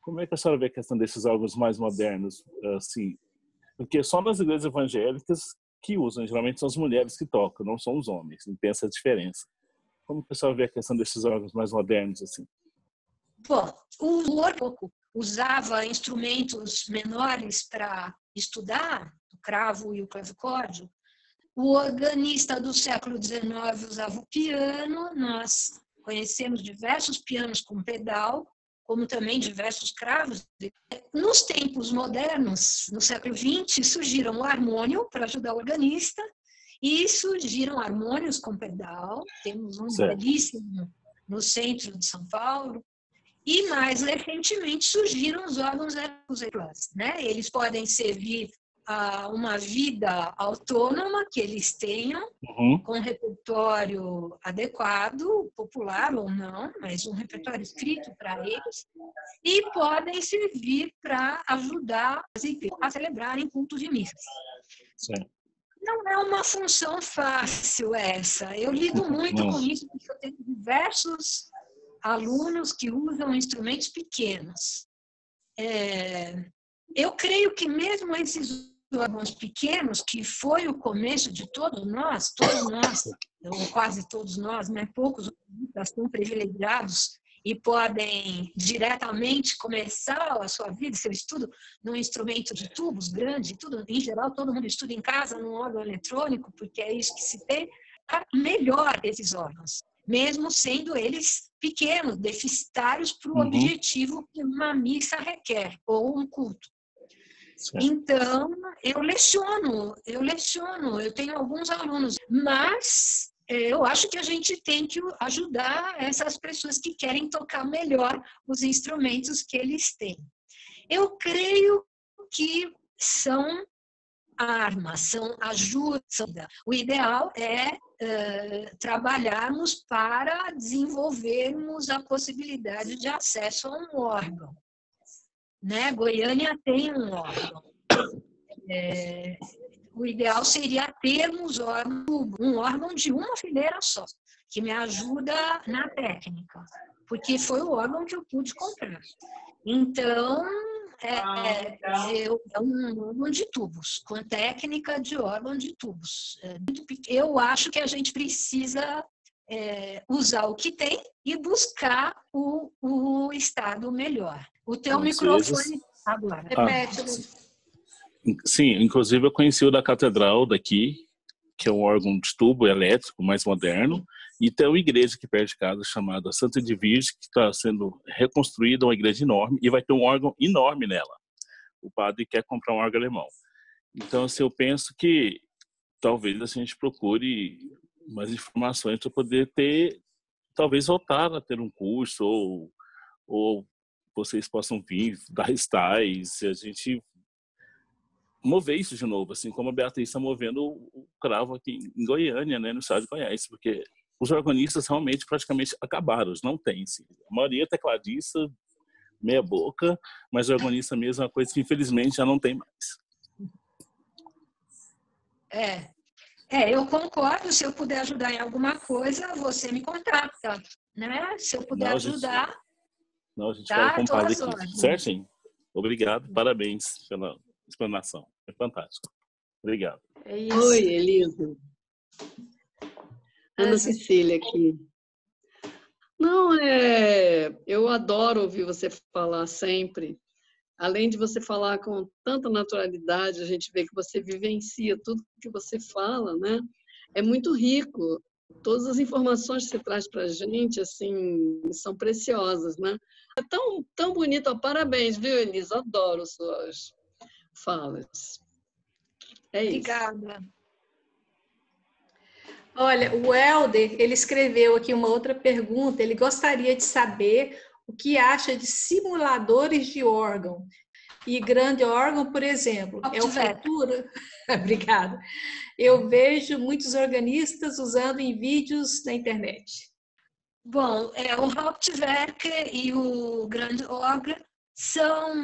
Como é que a senhora vê a questão desses órgãos mais modernos, assim? Porque só nas igrejas evangélicas que usam, geralmente são as mulheres que tocam, não são os homens, não tem essa diferença. Como que a senhora vê a questão desses órgãos mais modernos, assim? Bom, o órgão usava instrumentos menores para estudar, o cravo e o clavicórdio. O organista do século XIX usava o piano, nós conhecemos diversos pianos com pedal, como também diversos cravos. Nos tempos modernos, no século XX, surgiram o harmônio para ajudar o organista e surgiram harmônios com pedal. Temos um belíssimo no centro de São Paulo. E mais recentemente surgiram os órgãos plus, né? Eles podem servir a uma vida autônoma que eles tenham, com repertório adequado, popular ou não, mas um repertório escrito para eles, e podem servir para ajudar a celebrarem cultos de missas. Não é uma função fácil essa. Eu lido muito com isso, porque eu tenho diversos alunos que usam instrumentos pequenos. Eu creio que mesmo esses órgãos pequenos, que foi o começo de todos nós, ou quase todos nós, né? Poucos são privilegiados e podem diretamente começar a sua vida, seu estudo, num instrumento de tubos grande, tudo, em geral, todo mundo estuda em casa, num órgão eletrônico, porque é isso que se tem, melhor esses órgãos, mesmo sendo eles pequenos, deficitários para o objetivo que uma missa requer, ou um culto. Certo. Então, eu leciono, eu tenho alguns alunos, mas eu acho que a gente tem que ajudar essas pessoas que querem tocar melhor os instrumentos que eles têm. Eu creio que são armas, são ajuda. O ideal é trabalharmos para desenvolvermos a possibilidade de acesso a um órgão. Né? Goiânia tem um órgão. O ideal seria termos um órgão de uma fileira só, que me ajuda na técnica, porque foi o órgão que eu pude comprar. Então, é um órgão de tubos, com técnica de órgão de tubos. Eu acho que a gente precisa usar o que tem e buscar o estado melhor. O teu microfone agora. Repete. Sim, inclusive eu conheci o da Catedral daqui, que é um órgão de tubo elétrico mais moderno, e tem uma igreja aqui perto de casa chamada Santa Edvige, que está sendo reconstruída, uma igreja enorme, e vai ter um órgão enorme nela. O padre quer comprar um órgão alemão. Então, assim, eu penso que talvez a gente procure mais informações para poder ter, talvez voltar a ter um curso, ou vocês possam vir, dar estágios, se a gente mover isso de novo, assim como a Beatriz está movendo o cravo aqui em Goiânia, né, no estado de Goiás, porque os organistas realmente praticamente acabaram, não tem. Assim. A maioria é tecladista, meia boca, mas o organista mesmo é uma coisa que infelizmente já não tem mais. Eu concordo, se eu puder ajudar em alguma coisa, você me contacta, né? Se eu puder ajudar... A gente fala com o padre aqui. Certinho. Obrigado, parabéns pela explanação. É fantástico. Obrigado. Oi, Elisa. Ana Cecília aqui. Não, eu adoro ouvir você falar sempre. Além de você falar com tanta naturalidade, a gente vê que você vivencia tudo que você fala, né? É muito rico. Todas as informações que você traz para a gente, assim, são preciosas, né? É tão bonito. Parabéns, viu, Elisa? Adoro suas falas. É isso. Obrigada. Olha, o Helder, ele escreveu aqui uma outra pergunta. Ele gostaria de saber o que acha de simuladores de órgão. E grande órgão, por exemplo, é o futuro. Obrigada. Eu vejo muitos organistas usando em vídeos na internet. Bom, o Hauptwerk e o grande órgão são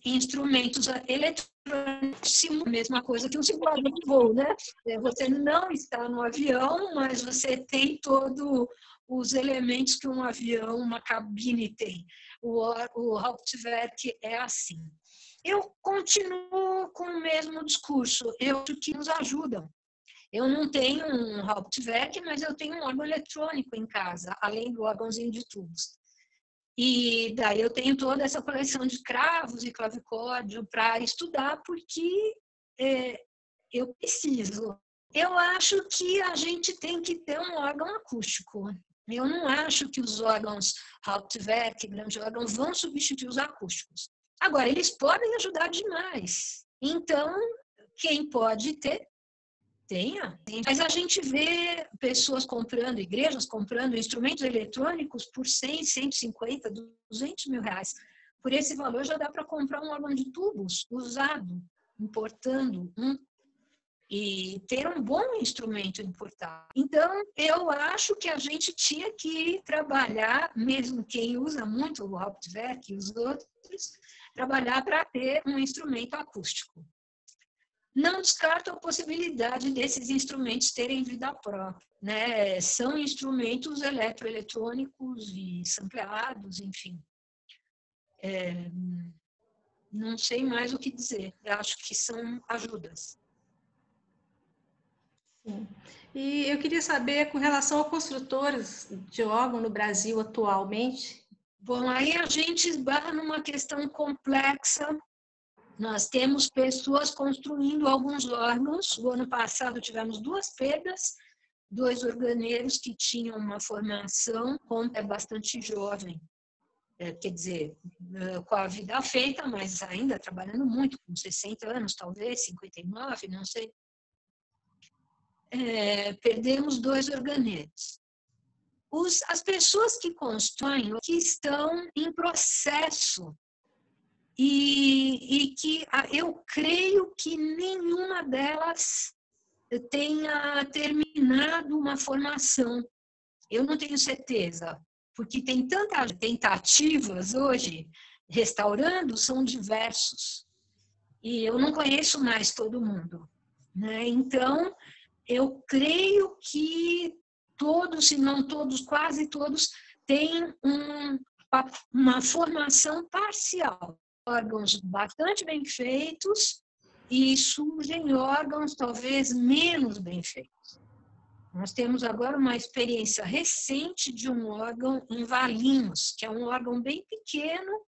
instrumentos eletrônicos, a mesma coisa que um simulador de voo, né? Você não está no avião, mas você tem todos os elementos que um avião, uma cabine tem. O Hauptwerk é assim. Eu continuo com o mesmo discurso, eu acho que nos ajudam. Eu não tenho um Hauptwerk, mas eu tenho um órgão eletrônico em casa, além do órgãozinho de tubos. E daí eu tenho toda essa coleção de cravos e clavicórdio para estudar, porque eu preciso. Eu acho que a gente tem que ter um órgão acústico. Eu não acho que os órgãos Hauptwerk, grande órgão, vão substituir os acústicos. Agora, eles podem ajudar demais. Então, quem pode ter, tenha. Mas a gente vê pessoas comprando, igrejas comprando instrumentos eletrônicos por 100, 150, 200 mil reais. Por esse valor já dá para comprar um órgão de tubos usado, importando e ter um bom instrumento importado. Então, eu acho que a gente tinha que trabalhar, mesmo quem usa muito o Hauptwerk e os outros, trabalhar para ter um instrumento acústico. Não descarto a possibilidade desses instrumentos terem vida própria, né? São instrumentos eletroeletrônicos e sampleados, enfim. Não sei mais o que dizer. Eu acho que são ajudas. Sim. E eu queria saber, com relação a construtores de órgão no Brasil atualmente. Bom, aí a gente esbarra numa questão complexa. Nós temos pessoas construindo alguns órgãos. O ano passado tivemos 2 perdas, 2 organeiros que tinham uma formação bastante jovem. Quer dizer, com a vida feita, mas ainda trabalhando muito, com 60 anos, talvez, 59, não sei. Perdemos 2 organeiros. As pessoas que constroem, que estão em processo, e que eu creio que nenhuma delas tenha terminado uma formação. Eu não tenho certeza, porque tem tantas tentativas hoje, restaurando, são diversos. E eu não conheço mais todo mundo, né? Então, eu creio que todos, se não todos, quase todos, têm uma formação parcial. Órgãos bastante bem feitos e surgem órgãos talvez menos bem feitos. Nós temos agora uma experiência recente de um órgão em Valinhos, que é um órgão bem pequeno,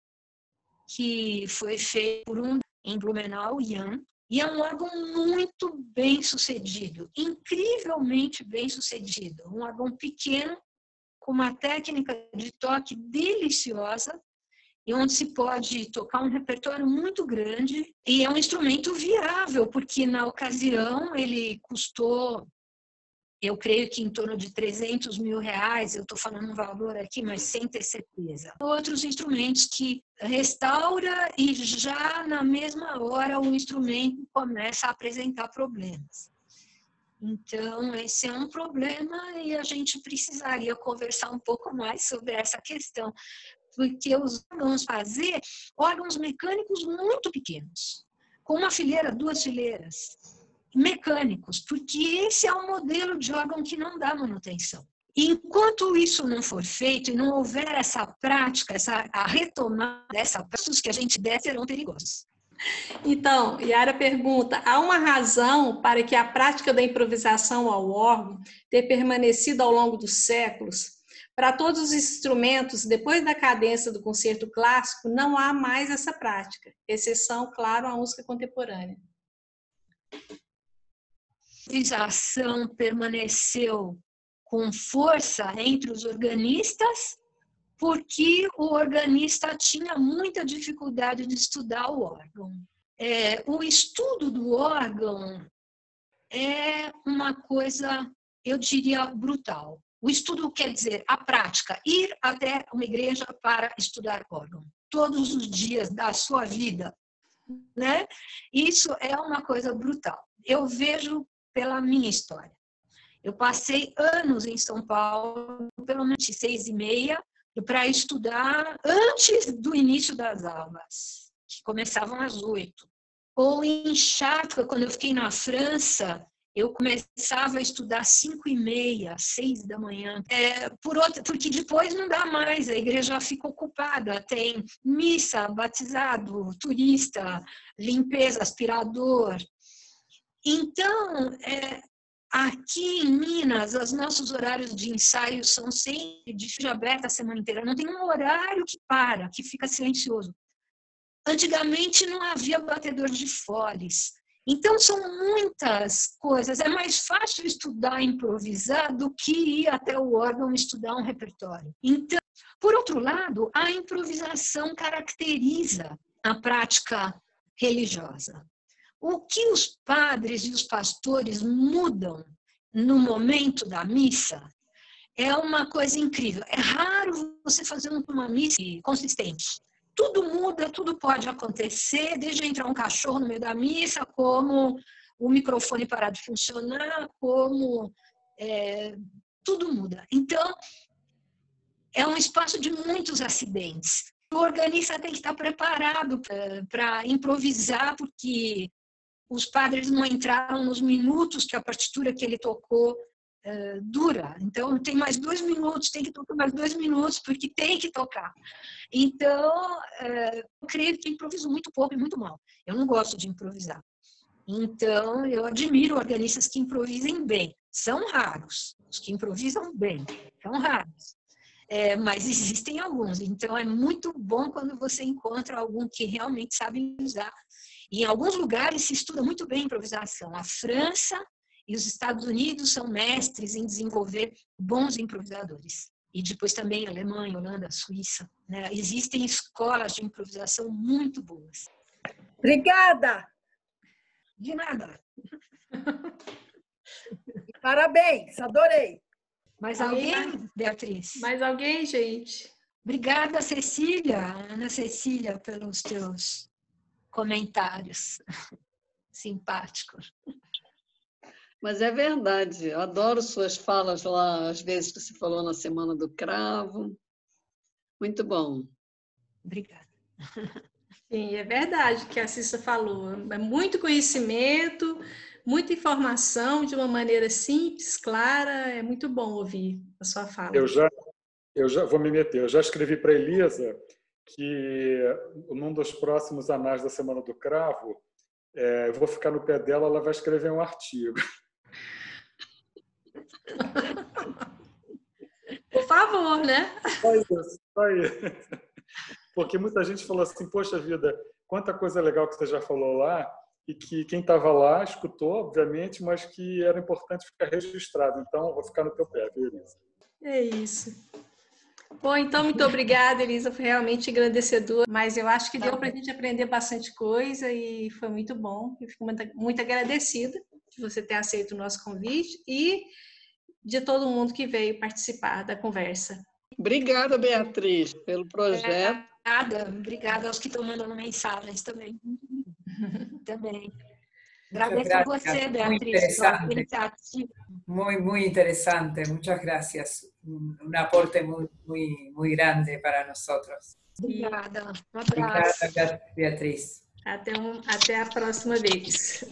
que foi feito por em Blumenau, Jan, e é um órgão muito bem sucedido, incrivelmente bem sucedido. Um órgão pequeno, com uma técnica de toque deliciosa, e onde se pode tocar um repertório muito grande, e é um instrumento viável, porque na ocasião ele custou, eu creio que em torno de 300 mil reais, eu estou falando um valor aqui, mas sem ter certeza. Outros instrumentos que restaura e já na mesma hora o instrumento começa a apresentar problemas. Então, esse é um problema e a gente precisaria conversar um pouco mais sobre essa questão, porque os órgãos fazer órgãos mecânicos muito pequenos, com uma fileira, 2 fileiras, mecânicos, porque esse é um modelo de órgão que não dá manutenção. E enquanto isso não for feito e não houver essa prática, a retomada dessa prática, os que a gente der serão perigosos. Então, Yara pergunta, há uma razão para que a prática da improvisação ao órgão ter permanecido ao longo dos séculos? Para todos os instrumentos, depois da cadência do concerto clássico, não há mais essa prática, exceção, claro, à música contemporânea. A improvisação permaneceu com força entre os organistas, porque o organista tinha muita dificuldade de estudar o órgão. O estudo do órgão é uma coisa, eu diria, brutal. O estudo quer dizer a prática, ir até uma igreja para estudar órgão, todos os dias da sua vida, né? Isso é uma coisa brutal. Eu vejo pela minha história. Eu passei anos em São Paulo, pelo menos 6,5, para estudar antes do início das aulas, que começavam às 8. Ou em Chartres, quando eu fiquei na França, eu começava a estudar às 5h30, 6 da manhã. Porque depois não dá mais, a igreja já fica ocupada. Tem missa, batizado, turista, limpeza, aspirador. Então, aqui em Minas, os nossos horários de ensaio são sempre de aberta a semana inteira. Não tem um horário que para, que fica silencioso. Antigamente não havia batedor de foles. Então, são muitas coisas. É mais fácil estudar improvisar do que ir até o órgão estudar um repertório. Então, por outro lado, a improvisação caracteriza a prática religiosa. O que os padres e os pastores mudam no momento da missa é uma coisa incrível. É raro você fazer uma missa consistente. Tudo muda, tudo pode acontecer, desde entrar um cachorro no meio da missa, como o microfone parar de funcionar, como tudo muda. Então, é um espaço de muitos acidentes. O organista tem que estar preparado para improvisar, porque os padres não entraram nos minutos que a partitura que ele tocou dura. Então, tem mais 2 minutos, tem que tocar mais 2 minutos, porque tem que tocar. Então, eu creio que improviso muito pouco e muito mal. Eu não gosto de improvisar. Então, eu admiro organistas que improvisem bem. São raros. Os que improvisam bem são raros. Mas existem alguns. Então, é muito bom quando você encontra algum que realmente sabe usar. E em alguns lugares se estuda muito bem improvisação. A França e os Estados Unidos são mestres em desenvolver bons improvisadores. E depois também a Alemanha, Holanda, Suíça. Né? Existem escolas de improvisação muito boas. Obrigada! De nada. Parabéns, adorei. Mais alguém, Beatriz? Mais alguém, gente? Obrigada, Cecília, Ana Cecília, pelos teus comentários simpáticos. Mas é verdade, eu adoro suas falas lá, às vezes que você falou na Semana do Cravo. Muito bom. Obrigada. Sim, é verdade o que a Cissa falou. É muito conhecimento, muita informação de uma maneira simples, clara. É muito bom ouvir a sua fala. Eu já vou me meter. Eu já escrevi para a Elisa que num dos próximos anais da Semana do Cravo, eu vou ficar no pé dela, ela vai escrever um artigo. Por favor, né? Só isso, só isso. Porque muita gente falou assim, poxa vida, quanta coisa legal que você já falou lá, e que quem estava lá escutou, obviamente, mas que era importante ficar registrado. Então, eu vou ficar no teu pé, viu, Elisa? É isso. Bom, então, muito obrigada, Elisa, foi realmente engrandecedor, mas eu acho que deu para a gente aprender bastante coisa e foi muito bom. Eu fico muito agradecida de você ter aceito o nosso convite e de todo mundo que veio participar da conversa. Obrigada, Beatriz, pelo projeto. Obrigada aos que estão mandando mensagens também. Também. Agradeço a você, Beatriz, pela iniciativa. Muy interesante. Muchas gracias. Un aporte muy grande para nosotros. Obrigada. Um abraço. Obrigada, Beatriz. Até a próxima vez.